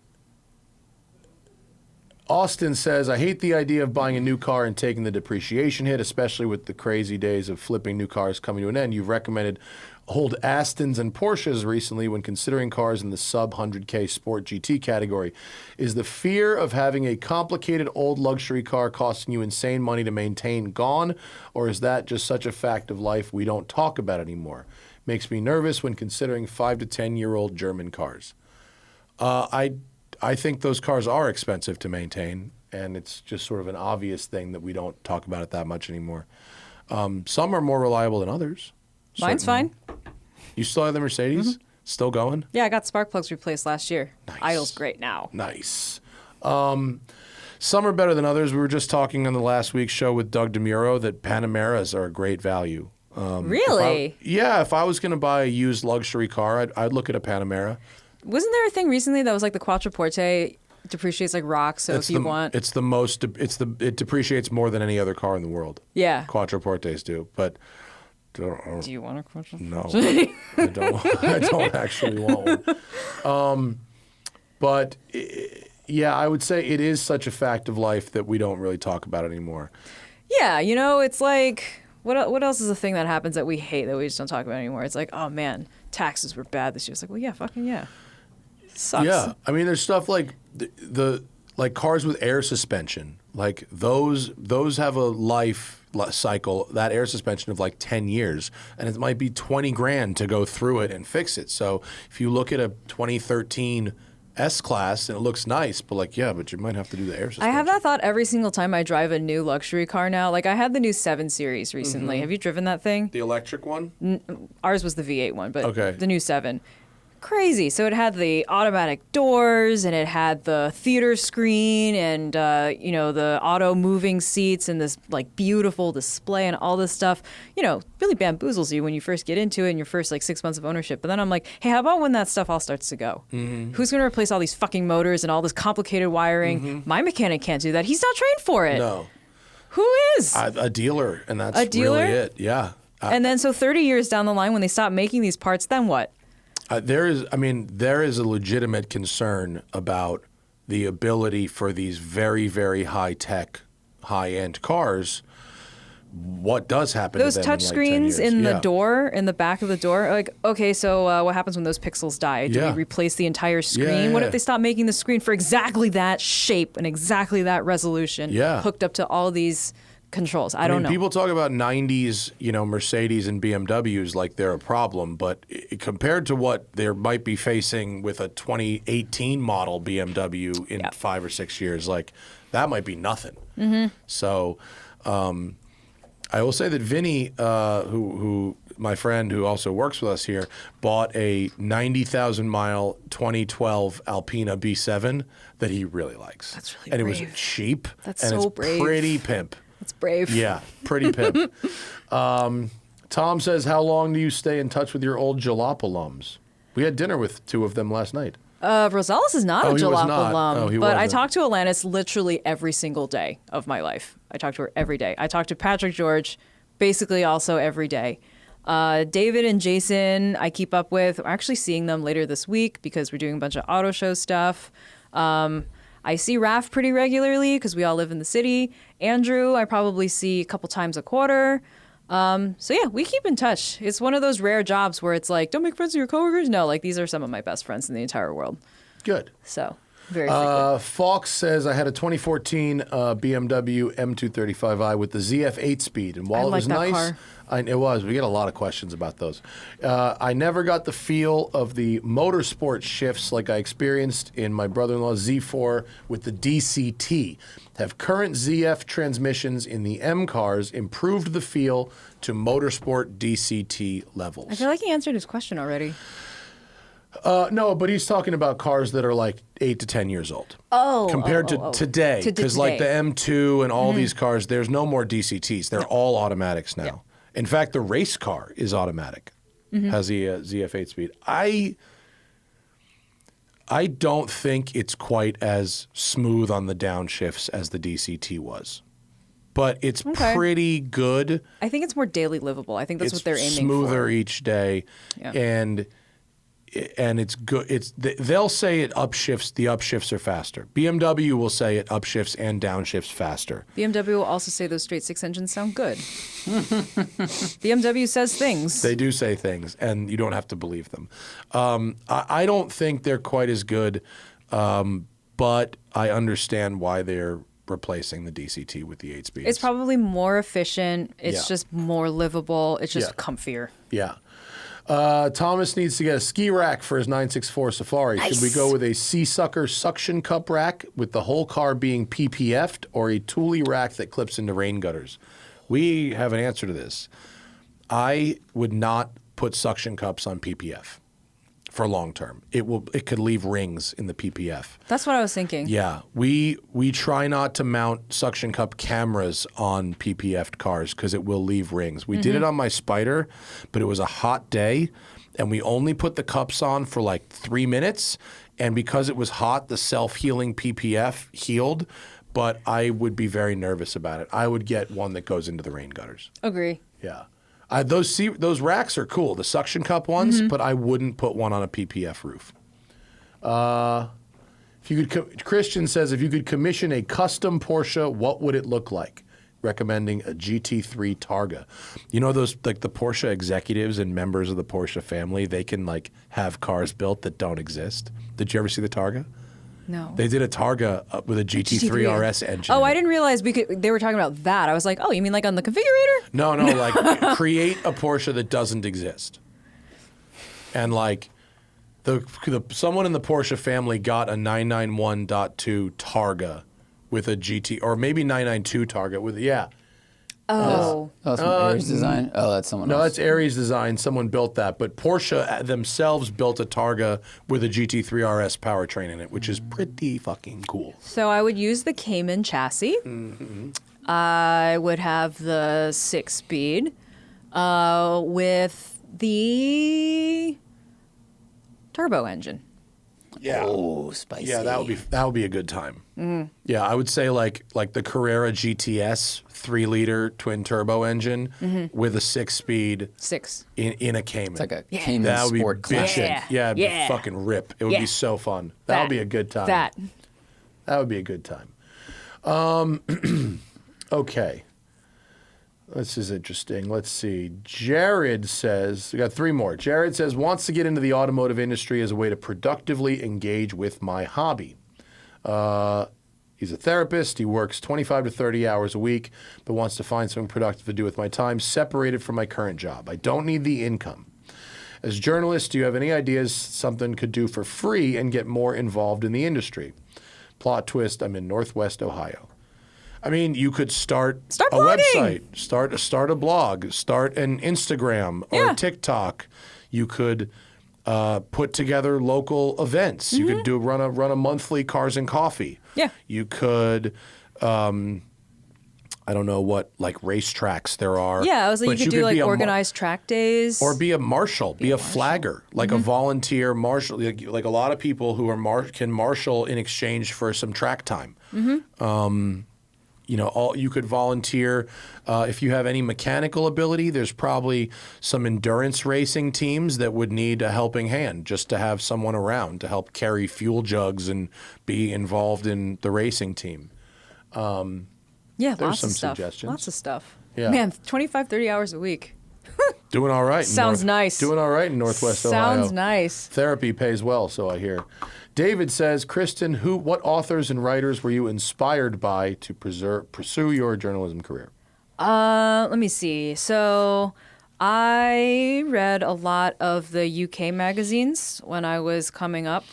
Austin says, I hate the idea of buying a new car and taking the depreciation hit, especially with the crazy days of flipping new cars coming to an end. You've recommended old Astons and Porsches recently when considering cars in the sub 100K Sport GT category. Is the fear of having a complicated old luxury car costing you insane money to maintain gone, or is that just such a fact of life we don't talk about anymore? Makes me nervous when considering 5 to 10-year-old German cars. I think those cars are expensive to maintain, and it's just sort of an obvious thing that we don't talk about it that much anymore. Some are more reliable than others. Mine's certainly. fine. You still have the Mercedes? Still going? Yeah, I got spark plugs replaced last year. Nice. Idle's great now. Nice. Some are better than others. We were just talking on the last week's show with Doug DeMuro that Panameras are a great value. Really? If I was going to buy a used luxury car, I'd look at a Panamera. Wasn't there a thing recently that was like the Quattroporte depreciates like rocks? So it depreciates more than any other car in the world. Yeah. Quattroportes do, but. Do you want a Quattroporte? No, I don't. I don't actually want one. But yeah, I would say it is such a fact of life that we don't really talk about it anymore. Yeah, you know, it's like, what else is a thing that happens that we hate that we just don't talk about anymore? It's like, oh man, taxes were bad this year. It's like, well, yeah, fucking yeah. Sucks. Yeah, I mean, there's stuff like the like cars with air suspension. Like those have a life cycle, that air suspension of like 10 years, and it might be 20 grand to go through it and fix it. So if you look at a 2013 S-Class and it looks nice, but like, yeah, but you might have to do the air suspension. I have that thought every single time I drive a new luxury car now. Like I had the new 7 Series recently. Have you driven that thing? The electric one? Ours was the V8 one, but okay. The new 7. Crazy. So it had the automatic doors and it had the theater screen and, you know, the auto moving seats and this like beautiful display and all this stuff, you know, really bamboozles you when you first get into it in your first like 6 months of ownership. But then I'm like, hey, how about when that stuff all starts to go? Who's going to replace all these fucking motors and all this complicated wiring? My mechanic can't do that. He's not trained for it. No. Who is? A dealer. And that's a dealer? Really it. Yeah. And then so 30 years down the line when they stop making these parts, then what? There is a legitimate concern about the ability for these very, very high-tech, high-end cars. What does happen those to them touch in like screens 10 years? in the door, in the back of the door? Like, okay, so what happens when those pixels die? Do we replace the entire screen? What if they stop making the screen for exactly that shape and exactly that resolution hooked up to all these controls? I don't know. People talk about 90s, you know, Mercedes and BMWs like they're a problem, but compared to what they might be facing with a 2018 model BMW in 5 or 6 years, like that might be nothing. So I will say that Vinny, who my friend who also works with us here, bought a 90,000 mile 2012 Alpina B7 that he really likes. That's really and brave. It was cheap. That's and so it's brave. Pretty pimp. That's brave. Yeah, pretty pimp. Tom says, how long do you stay in touch with your old Jalop alums? We had dinner with 2 of them last night. Rosales is not a Jalop alum, but I talk to Alanis literally every single day of my life. I talk to her every day. I talk to Patrick George basically also every day. David and Jason I keep up with. We're actually seeing them later this week because we're doing a bunch of auto show stuff. I see Raph pretty regularly because we all live in the city. Andrew, I probably see a couple times a quarter. So yeah, we keep in touch. It's one of those rare jobs where it's like, don't make friends with your coworkers. No, like these are some of my best friends in the entire world. Good. So very frequent. Fox says, I had a 2014 BMW M235i with the ZF 8-speed. And while it was nice, car. It was. We get a lot of questions about those. I never got the feel of the motorsport shifts like I experienced in my brother-in-law's Z4 with the DCT. Have current ZF transmissions in the M cars improved the feel to motorsport DCT levels? I feel like he answered his question already. No, but he's talking about cars that are like 8 to 10 years old. Compared to today. Because like the M2 and all these cars, there's no more DCTs. They're all automatics now. Yeah. In fact, the race car is automatic. Has the ZF 8-speed. I don't think it's quite as smooth on the downshifts as the DCT was. But it's pretty good. I think it's more daily livable. I think that's what they're aiming for. It's smoother each day. Yeah. And it's good. They'll say it upshifts. The upshifts are faster. BMW will say it upshifts and downshifts faster. BMW will also say those straight 6 engines sound good. BMW says things. They do say things, and you don't have to believe them. I don't think they're quite as good, but I understand why they're replacing the DCT with the 8-speed. It's probably more efficient. It's just more livable. It's just comfier. Yeah. Thomas needs to get a ski rack for his 964 Safari. Nice. Should we go with a Seasucker suction cup rack with the whole car being PPF'd or a Thule rack that clips into rain gutters? We have an answer to this. I would not put suction cups on PPF for long term. It could leave rings in the PPF. That's what I was thinking. Yeah. We try not to mount suction cup cameras on PPF'd cars because it will leave rings. We did it on my Spider, but it was a hot day and we only put the cups on for like 3 minutes, and because it was hot, the self-healing PPF healed, but I would be very nervous about it. I would get one that goes into the rain gutters. Agree. Yeah. Those racks are cool, the suction cup ones, but I wouldn't put one on a PPF roof. If you could, Christian says, if you could commission a custom Porsche, what would it look like? recommending a GT3 Targa. You know those like the Porsche executives and members of the Porsche family, they can like have cars built that don't exist. Did you ever see the Targa? No. They did a Targa with a GT3 RS engine. Oh, I didn't realize they were talking about that. I was like, oh, you mean like on the configurator? No, like create a Porsche that doesn't exist. And like someone in the Porsche family got a 991.2 Targa with a GT, or maybe 992 Targa with, Oh. That's Aries design? Oh, that's someone else. No, that's Aries design. Someone built that. But Porsche themselves built a Targa with a GT3 RS powertrain in it, which is pretty fucking cool. So I would use the Cayman chassis. I would have the 6-speed with the turbo engine. Yeah. Oh, spicy. Yeah, that would be a good time. Yeah, I would say like the Carrera GTS 3-liter twin turbo engine with a 6-speed in a Cayman. It's like a Cayman Sport Classic. Yeah, it'd be fucking rip. It would be so fun. That would be a good time. That would be a good time. Okay. This is interesting. Let's see. Jared says, we got 3 more. Jared says, wants to get into the automotive industry as a way to productively engage with my hobby. He's a therapist. He works 25 to 30 hours a week, but wants to find something productive to do with my time, separated from my current job. I don't need the income. As journalists, do you have any ideas something could do for free and get more involved in the industry? Plot twist, I'm in Northwest Ohio. I mean, you could start a website, start a blog, start an Instagram or a TikTok. You could put together local events. You could run a monthly Cars and Coffee. Yeah. You could, I don't know what like racetracks there are. Yeah, I was like, you could do like organized track days, or be a marshal, be a flagger, like a volunteer marshal. Like a lot of people who can marshal in exchange for some track time. You could volunteer if you have any mechanical ability. There's probably some endurance racing teams that would need a helping hand, just to have someone around to help carry fuel jugs and be involved in the racing team. There's lots of some stuff. suggestions. Lots of stuff. Yeah. Man, 25, 30 hours a week. Doing all right. Sounds nice. Doing all right in Northwest Ohio. Sounds nice. Therapy pays well, so I hear. David says, Kristen, what authors and writers were you inspired by to pursue your journalism career? Let me see. So I read a lot of the UK magazines when I was coming up.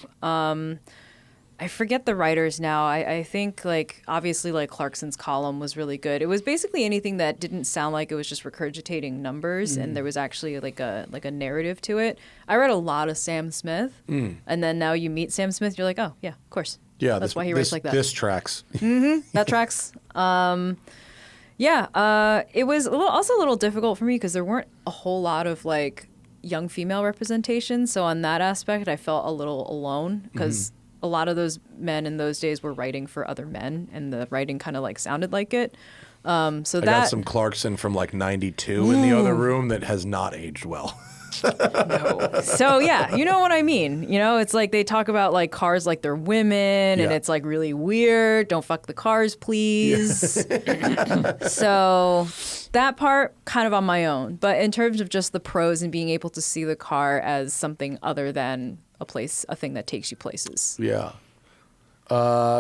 I forget the writers now. I think like obviously like Clarkson's column was really good. It was basically anything that didn't sound like it was just regurgitating numbers and there was actually like a narrative to it. I read a lot of Sam Smith, and then now you meet Sam Smith, you're like, oh yeah, of course. Yeah, that's why he writes like that. This tracks. That tracks. It was also a little difficult for me because there weren't a whole lot of like young female representation. So on that aspect, I felt a little alone because a lot of those men in those days were writing for other men, and the writing kind of like sounded like it. I got some Clarkson from like 92 in the other room that has not aged well. No. So yeah, you know what I mean. You know, it's like they talk about like cars like they're women, and it's like really weird. Don't fuck the cars, please. So that part kind of on my own. But in terms of just the pros and being able to see the car as something other than a thing that takes you places. Yeah.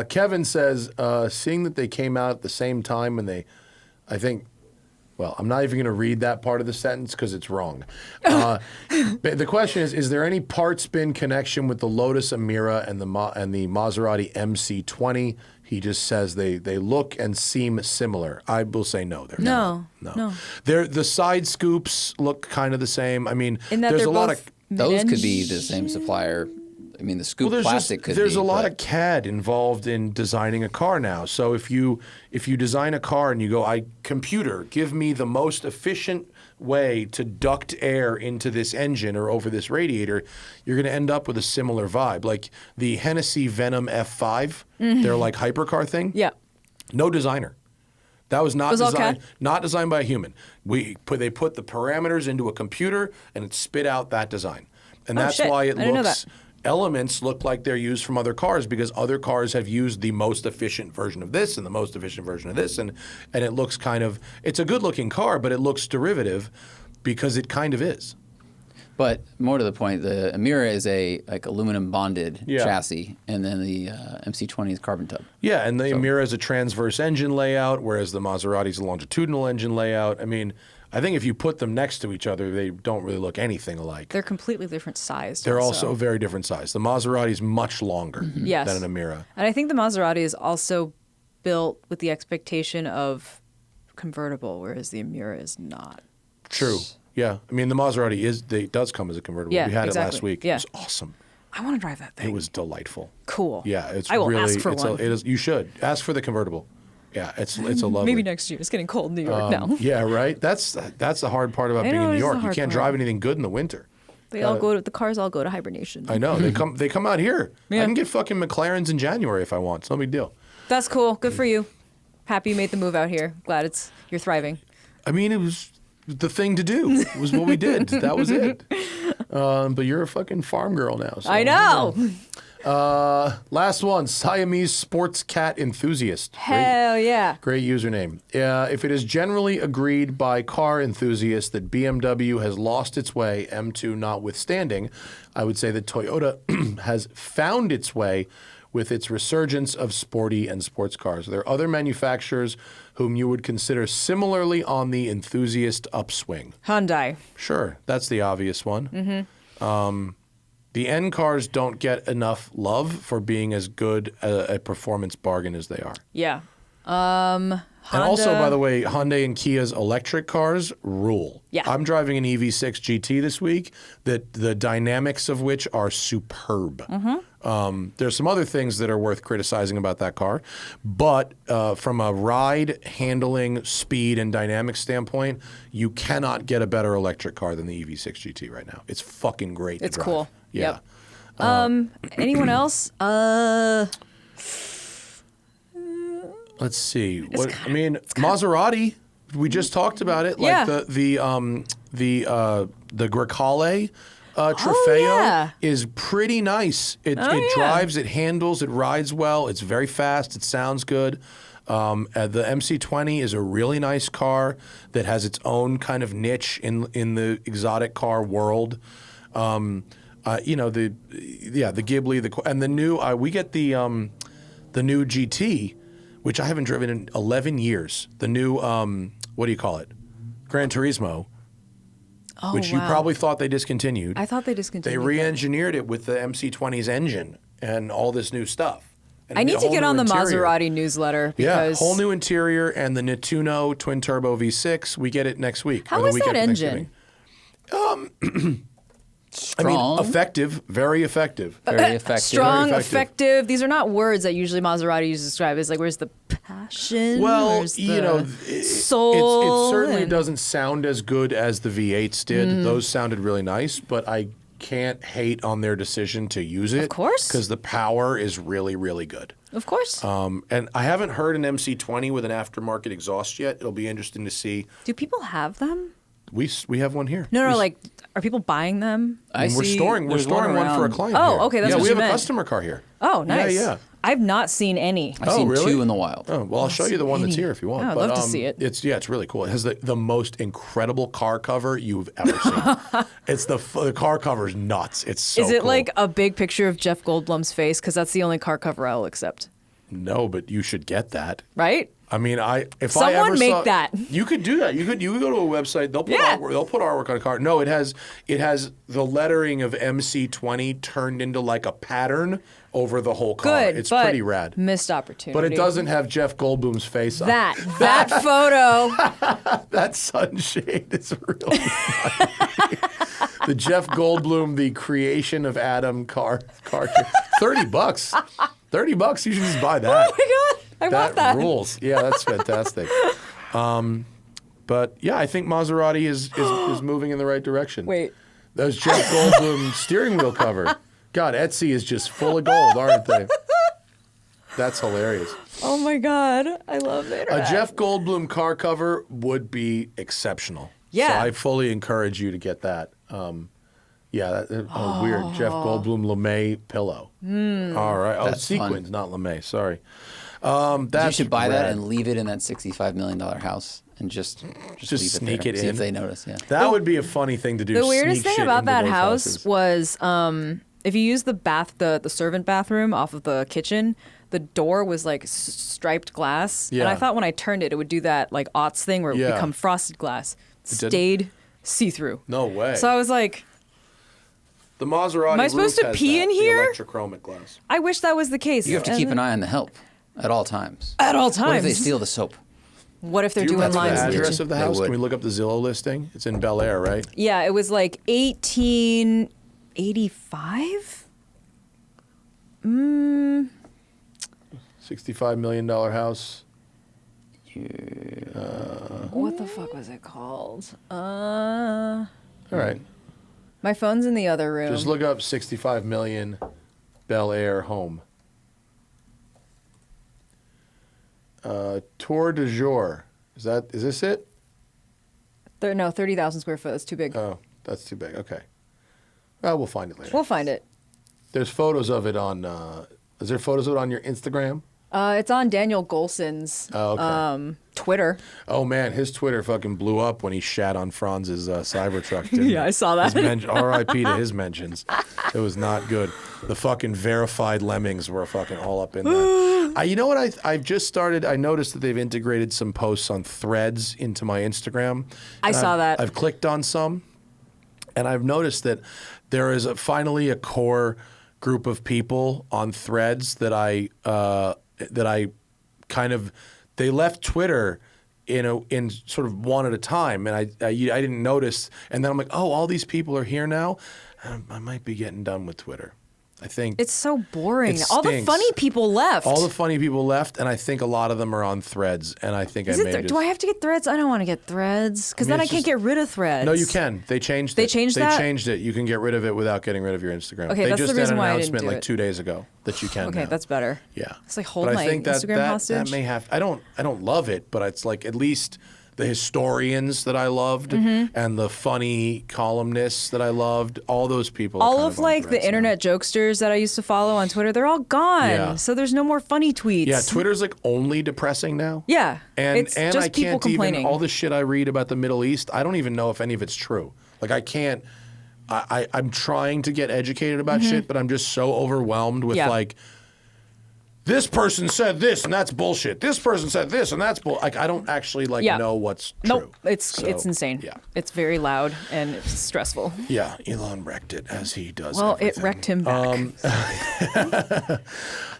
Kevin says, seeing that they came out at the same time and I'm not even going to read that part of the sentence because it's wrong. The question is there any part spin connection with the Lotus Emira and the Maserati MC20? He just says they look and seem similar. I will say no. They're not. No. The side scoops look kind of the same. I mean, there's a lot of... Those could be the same supplier. I mean, the scoop plastic could be. There's a lot of CAD involved in designing a car now. So if you design a car and you go, computer, give me the most efficient way to duct air into this engine or over this radiator, you're going to end up with a similar vibe. Like the Hennessy Venom F5, their like hypercar thing. Yeah. No designer. That was not designed by a human. They put the parameters into a computer and it spit out that design. And that's why it looks elements look like they're used from other cars because other cars have used the most efficient version of this and the most efficient version of this, and it looks kind of, it's a good-looking car, but it looks derivative because it kind of is. But more to the point, the Emira is a aluminum bonded chassis, and then the MC20 is carbon tub. Yeah, and the Emira is a transverse engine layout, whereas the Maserati is a longitudinal engine layout. I mean, I think if you put them next to each other, they don't really look anything alike. They're completely different size. They're also very different size. The Maserati is much longer yes. than an Emira. And I think the Maserati is also built with the expectation of convertible, whereas the Emira is not. True. Yeah. I mean, the Maserati does come as a convertible. Yeah, we had exactly. it last week. Yeah. It was awesome. I want to drive that thing. It was delightful. Cool. Yeah, it's I will really, ask for one. You should ask for the convertible. Yeah, it's a lovely. Maybe next year. It's getting cold in New York now. Yeah, right. That's the hard part about being in New York. You can't drive anything good in the winter. The cars all go to hibernation. I know. They come out here. Yeah. I can get fucking McLarens in January if I want. It's no big deal. That's cool. Good for you. Happy you made the move out here. Glad you're thriving. I mean, it was the thing to do. It was what we did. That was it. But you're a fucking farm girl now. So, I know. Last one, Siamese sports cat enthusiast. Hell yeah. Great username. If it is generally agreed by car enthusiasts that BMW has lost its way, M2 notwithstanding, I would say that Toyota has found its way with its resurgence of sporty and sports cars. There are other manufacturers whom you would consider similarly on the enthusiast upswing. Hyundai. Sure, that's the obvious one. The N cars don't get enough love for being as good a performance bargain as they are. Yeah. And also, by the way, Hyundai and Kia's electric cars rule. Yeah. I'm driving an EV6 GT this week, that the dynamics of which are superb. There's some other things that are worth criticizing about that car, but from a ride, handling, speed, and dynamic standpoint, you cannot get a better electric car than the EV6 GT right now. It's fucking great. It's to drive. cool. Yeah. Yep. Anyone else? Let's see. Maserati. We just talked about it. Like the Grecale Trofeo is pretty nice. It drives, it handles, it rides well. It's very fast. It sounds good. The MC20 is a really nice car that has its own kind of niche in the exotic car world. The Ghibli, and the new. We get the new GT, which I haven't driven in 11 years. The new, what do you call it? Gran Turismo, which you probably thought they discontinued. I thought they discontinued. They re-engineered it with the MC20's engine and all this new stuff. And I need to get on the interior. Maserati newsletter. Because whole new interior and the Nettuno twin-turbo V6. We get it next week. How is that engine? Strong. I mean, effective, very effective. Very effective. Strong, Very effective. These are not words that usually Maserati uses to describe. It's like, where's the passion? Well, where's the soul? It certainly doesn't sound as good as the V8s did. Those sounded really nice, but I can't hate on their decision to use it. Of course. Because the power is really, really good. Of course. And I haven't heard an MC20 with an aftermarket exhaust yet. It'll be interesting to see. Do people have them? We have one here. No, like, are people buying them? We're storing one for a client. Oh, here. okay, that's what we you have meant. a customer car here. Oh, nice. Yeah. I've not seen any. I've seen really? 2 in the wild. Oh, well, I'll show you the one that's here if you want. I'd love to see it. It's really cool. It has the most incredible car cover you've ever seen. It's the car cover's nuts. It's so Is it cool. like a big picture of Jeff Goldblum's face? Because that's the only car cover I'll accept. No, but you should get that. Right? I mean, Someone make that. You could do that. You could go to a website. They'll put artwork on a car. No, it has the lettering of MC20 turned into like a pattern over the whole car. Good. It's but pretty rad. Missed opportunity. But it doesn't have Jeff Goldblum's face on it. That photo. That sunshade is really funny. The Jeff Goldblum, the creation of Adam car. $30. $30. You should just buy that. Oh my God. I want that. That rules. Yeah, that's fantastic. But yeah, I think Maserati is moving in the right direction. Wait. Those Jeff Goldblum steering wheel cover. God, Etsy is just full of gold, aren't they? That's hilarious. Oh my God. I love it. A Jeff Goldblum car cover would be exceptional. Yeah. So I fully encourage you to get that. Yeah, weird. Jeff Goldblum LeMay pillow. All right. Oh, That's sequins, not LeMay. Sorry. You should buy that and leave it in that $65 million house and just leave sneak it it see in. if they notice. Yeah. That would be a funny thing to do. The weirdest sneak thing shit about into that those house houses. was if you use the servant bathroom off of the kitchen, the door was like striped glass. Yeah. And I thought when I turned it, it would do that like aughts thing where it would Yeah. become frosted glass. didn't? Stayed see-through. No way. So I was like, The Maserati Am I supposed roof to has pee that, in the here? electrochromic glass. I wish that was the case. You have to keep an eye on the help at all times. At all What if they times. steal the soap? What if they're Do you doing remember lines? the in the address kitchen? of the They house? would. Can we look up the Zillow listing? It's in Bel Air, right? Yeah, it was like 1885. $65 million house. What the fuck was it called? All right. My phone's in the other room. Just look up 65 million Bel Air home. Tour de jour. Is this it? No, 30,000 square foot. That's too big. Oh, that's too big. Okay. Well, we'll find it later. We'll find it. There's photos of it on. Is there photos of it on your Instagram? It's on Daniel Golson's Twitter. Oh man, his Twitter fucking blew up when he shat on Franz's Cybertruck. didn't Yeah, it? I saw that. R.I.P. to his mentions. It was not good. The fucking verified lemmings were fucking all up in that. You know what? I've just started. I noticed that they've integrated some posts on Threads into my Instagram. I saw that. I've clicked on some, and I've noticed that there is finally a core group of people on Threads that I kind of. They left Twitter in sort of one at a time, and I didn't notice. And then I'm like, oh, all these people are here now. I might be getting done with Twitter. I think It's so boring. It All the stinks. funny people left. all the funny people left, and I think a lot of them are on Threads. And I think Do I have to get Threads? I don't want to get Threads because I mean, then I it's can't just- get rid of Threads. No, you can. They changed it. They changed that? They changed it. You can get rid of it without getting rid of your Instagram. Okay, they that's just the reason had why an I didn't announcement do like it. 2 days ago that you can. Okay, now. that's better. Yeah. It's like hold but my I think Instagram that hostage. may have. I don't love it, but it's like at least the historians that I loved Mm-hmm. and the funny columnists that I loved. All those people. are All kind of on like the Threads now. internet jokesters that I used to follow on Twitter, they're all gone. Yeah. So there's no more funny tweets. Yeah, Twitter's like only depressing now. Yeah. And it's and just I people can't complaining. even all the shit I read about the Middle East, I don't even know if any of it's true. Like I can't I'm trying to get educated about shit, but I'm just so overwhelmed with Mm-hmm. Yeah. like this person said this and that's bullshit. This person said this and that's bull. Like I don't actually like Yeah. know what's true. Nope. It's So, insane. Yeah. It's very loud and it's stressful. Yeah, Elon wrecked it as he does. Well, everything. it wrecked him back.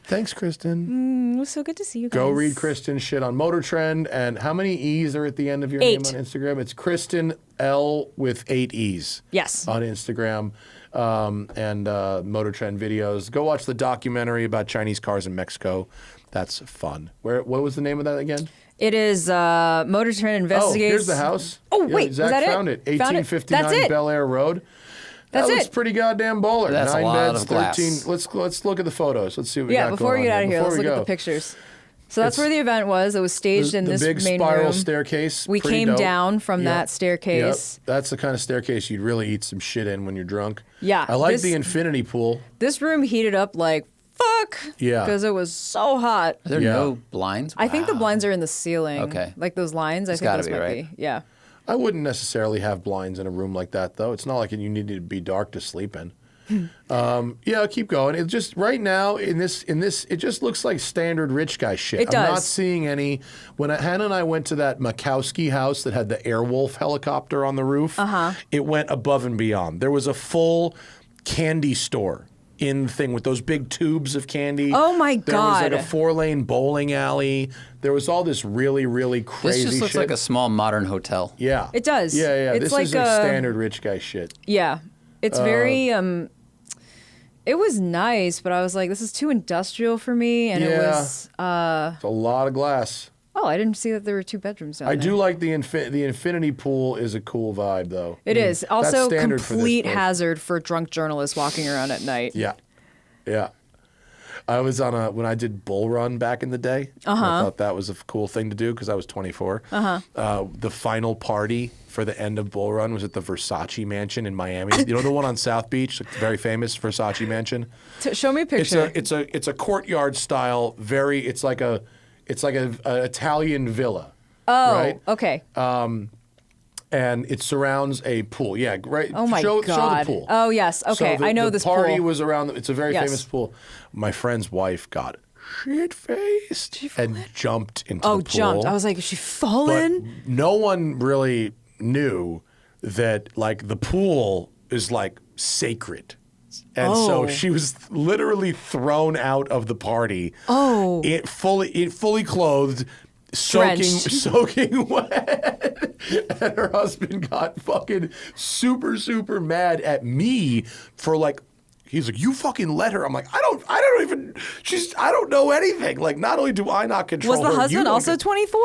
Thanks, Kristen. It was so good to see you guys. Go read Kristen's shit on Motor Trend. And how many E's are at the end of your 8. name on Instagram? It's Kristen L with 8 E's. Yes. On Instagram and Motor Trend videos. Go watch the documentary about Chinese cars in Mexico. That's fun. What was the name of that again? It is Motor Trend Investigates. Oh, here's the house. Oh, wait, Zach was that it? found it. Found it. 1859 That's it. Bel Air Road. That's that looks it. pretty goddamn baller. That's a 9 lot beds, of glass. 13. Let's look at the photos. Let's see what we Yeah, got before we going get on out of here, Before let's we look at go. the pictures. So that's It's- where the event was. It was staged in the this big main spiral room. staircase. We pretty came dope. down from Yep. that staircase. Yep. That's the kind of staircase you'd really eat some shit in when you're drunk. Yeah, I like this- the infinity pool. This room heated up like fuck. Yeah. Because it was so hot. Are there Yeah. no blinds? I think the Wow. blinds are in the ceiling. Okay. Like those lines. I think gotta those be, might right? be. Yeah. I wouldn't necessarily have blinds in a room like that, though. It's not like you need to be dark to sleep in. Yeah, keep going. It just right now in this, it just looks like standard rich guy shit. It I'm not does. seeing any. When Hannah and I went to that Makowski house that had the Airwolf helicopter on the roof, it went above and beyond. There was a full candy store in the thing with those big tubes of candy. Oh my There was God. like a 4-lane bowling alley. There was all this really, really crazy This just looks shit. like a small modern hotel. Yeah. It does. Yeah, yeah. It's This like is like a- standard rich guy shit. Yeah. It's very it was nice, but I was like, this is too industrial for me. And it Yeah. was It's a lot of glass. oh, I didn't see that there were 2 bedrooms down I there. do like the infinity pool is a cool vibe though. It is. That's Also standard for this complete place. hazard for drunk journalists walking around at night. Yeah. Yeah. I was on when I did Bull Run back in the day. I thought that was a cool thing to do because I was 24. The final party for the end of Bull Run was at the Versace Mansion in Miami. You know the one on South Beach, like, very famous Versace Mansion. Show me a picture. It's a courtyard style. It's like a Italian villa. Oh, right? Okay. And it surrounds a pool. Yeah, right. Oh my God. God. Show the pool. Oh yes. Okay, So I know this pool. The party pool. was around. It's a very famous pool. My friend's wife got shit-faced and jumped into the pool. Jumped. I was like, is she fallen? But no one really knew that, like, the pool is, like, sacred. And so she was literally thrown out of the party. It fully clothed, soaking wet. And her husband got fucking super, super mad at me for, like, he's like, you fucking let her. I'm like, I don't know anything. Like, not only do I not control her. Was the husband also 24?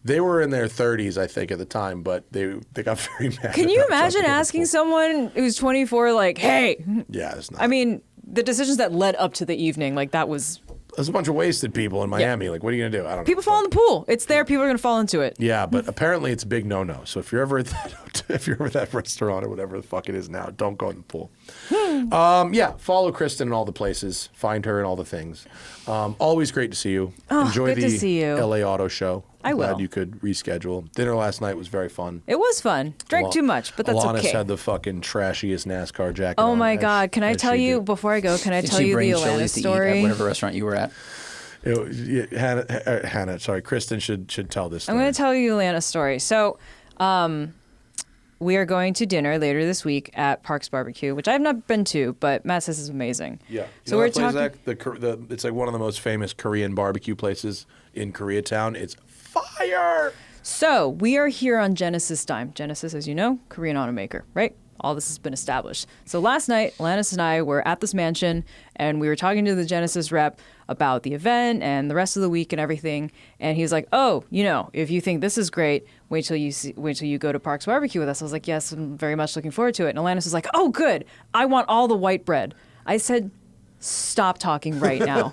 They were in their 30s, I think, at the time, but they got very mad. Can you imagine asking someone who's 24, like, hey? Yeah, it's not. I mean, the decisions that led up to the evening, like, that was... There's a bunch of wasted people in Miami. Yeah. Like, what are you going to do? I don't know. People fall in the pool. It's there. People are going to fall into it. Yeah, but apparently it's a big no-no. So if you're ever at that restaurant or whatever the fuck it is now, don't go in the pool. Yeah, follow Kristen in all the places. Find her in all the things. Always great to see you. Enjoy good to see you. LA Auto Show. I will. Glad you could reschedule. Dinner last night was very fun. It was fun. Drank too much, but that's Alanis okay. had the fucking trashiest NASCAR jacket Oh on, my God. Can I tell you, before I go, can I tell you the Atlanta story? At whatever restaurant you were at? Kristen should tell this story. I'm going to tell you the Atlanta story. So, we are going to dinner later this week at Parks Barbecue, which I have not been to, but Matt says is amazing. Yeah. So we're talking. It's like one of the most famous Korean barbecue places in Koreatown. It's fire. So we are here on Genesis time. Genesis, as you know, Korean automaker, right? All this has been established. So last night, Alanis and I were at this mansion, and we were talking to the Genesis rep about the event and the rest of the week and everything. And he was like, "Oh, if you think this is great, wait till you go to Parks Barbecue with us." I was like, "Yes, I'm very much looking forward to it." And Alanis was like, "Oh, good. I want all the white bread." I said, "Stop talking right now."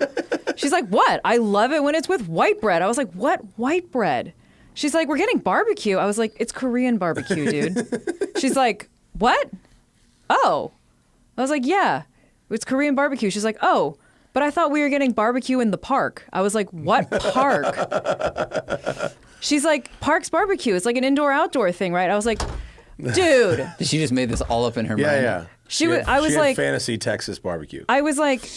She's like, "What? I love it when it's with white bread." I was like, "What white bread?" She's like, "We're getting barbecue." I was like, "It's Korean barbecue, dude." She's like, "What? Oh." I was like, "Yeah, it's Korean barbecue." She's like, "Oh, but I thought we were getting barbecue in the park." I was like, "What park?" She's like, "Parks Barbecue. It's like an indoor-outdoor thing, right?" I was like, "Dude." She just made this all up in her mind. Yeah. She was like, fantasy Texas barbecue. I was like,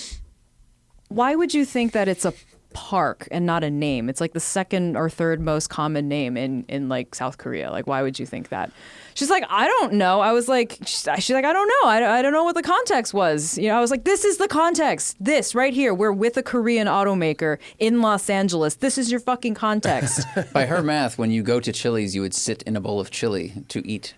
why would you think that it's a park and not a name? It's like the second or third most common name in like South Korea. Like, why would you think that? She's like, I don't know. I was like, she's like, I don't know. I don't know what the context was. I was like, this is the context. This right here. We're with a Korean automaker in Los Angeles. This is your fucking context. By her math, when you go to Chili's, you would sit in a bowl of chili to eat.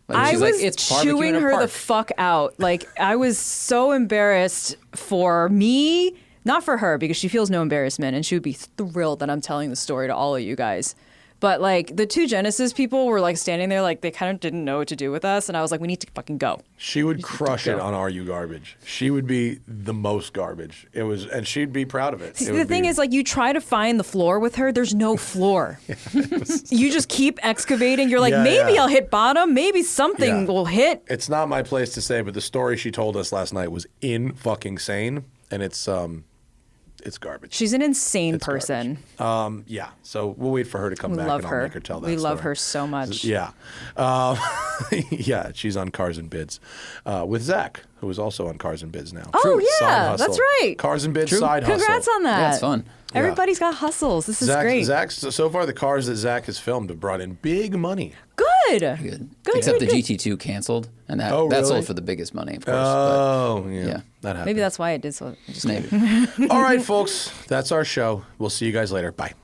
I was like, it's chewing her park. the fuck out. Like, I was so embarrassed for me. Not for her, because she feels no embarrassment, and she would be thrilled that I'm telling the story to all of you guys. But, like, the two Genesis people were, like, standing there, like, they kind of didn't know what to do with us, and I was like, we need to fucking go. She would crush it on Are You Garbage. She would be the most garbage. And she'd be proud of it. The thing is, like, you try to find the floor with her, there's no floor. You just keep excavating. You're like, maybe I'll hit bottom, maybe something will hit. It's not my place to say, but the story she told us last night was in-fucking-sane, and it's garbage. She's an insane person. Yeah. So we'll wait for her to come back and I'll make her tell that We story. love her so much. Yeah. Yeah, she's on Cars and Bids with Zach, who is also on Cars and Bids now. Oh, True. yeah, Side hustle. that's right. Cars and Bids side hustle. Congrats on that. Yeah, it's fun. Everybody's got hustles. This is great. So far, the cars that Zach has filmed have brought in big money. Good. Except the GT2 canceled, and that really? sold for the biggest money, of course. Oh, yeah. That happened. Maybe that's why it did so. Maybe. All right, folks. That's our show. We'll see you guys later. Bye.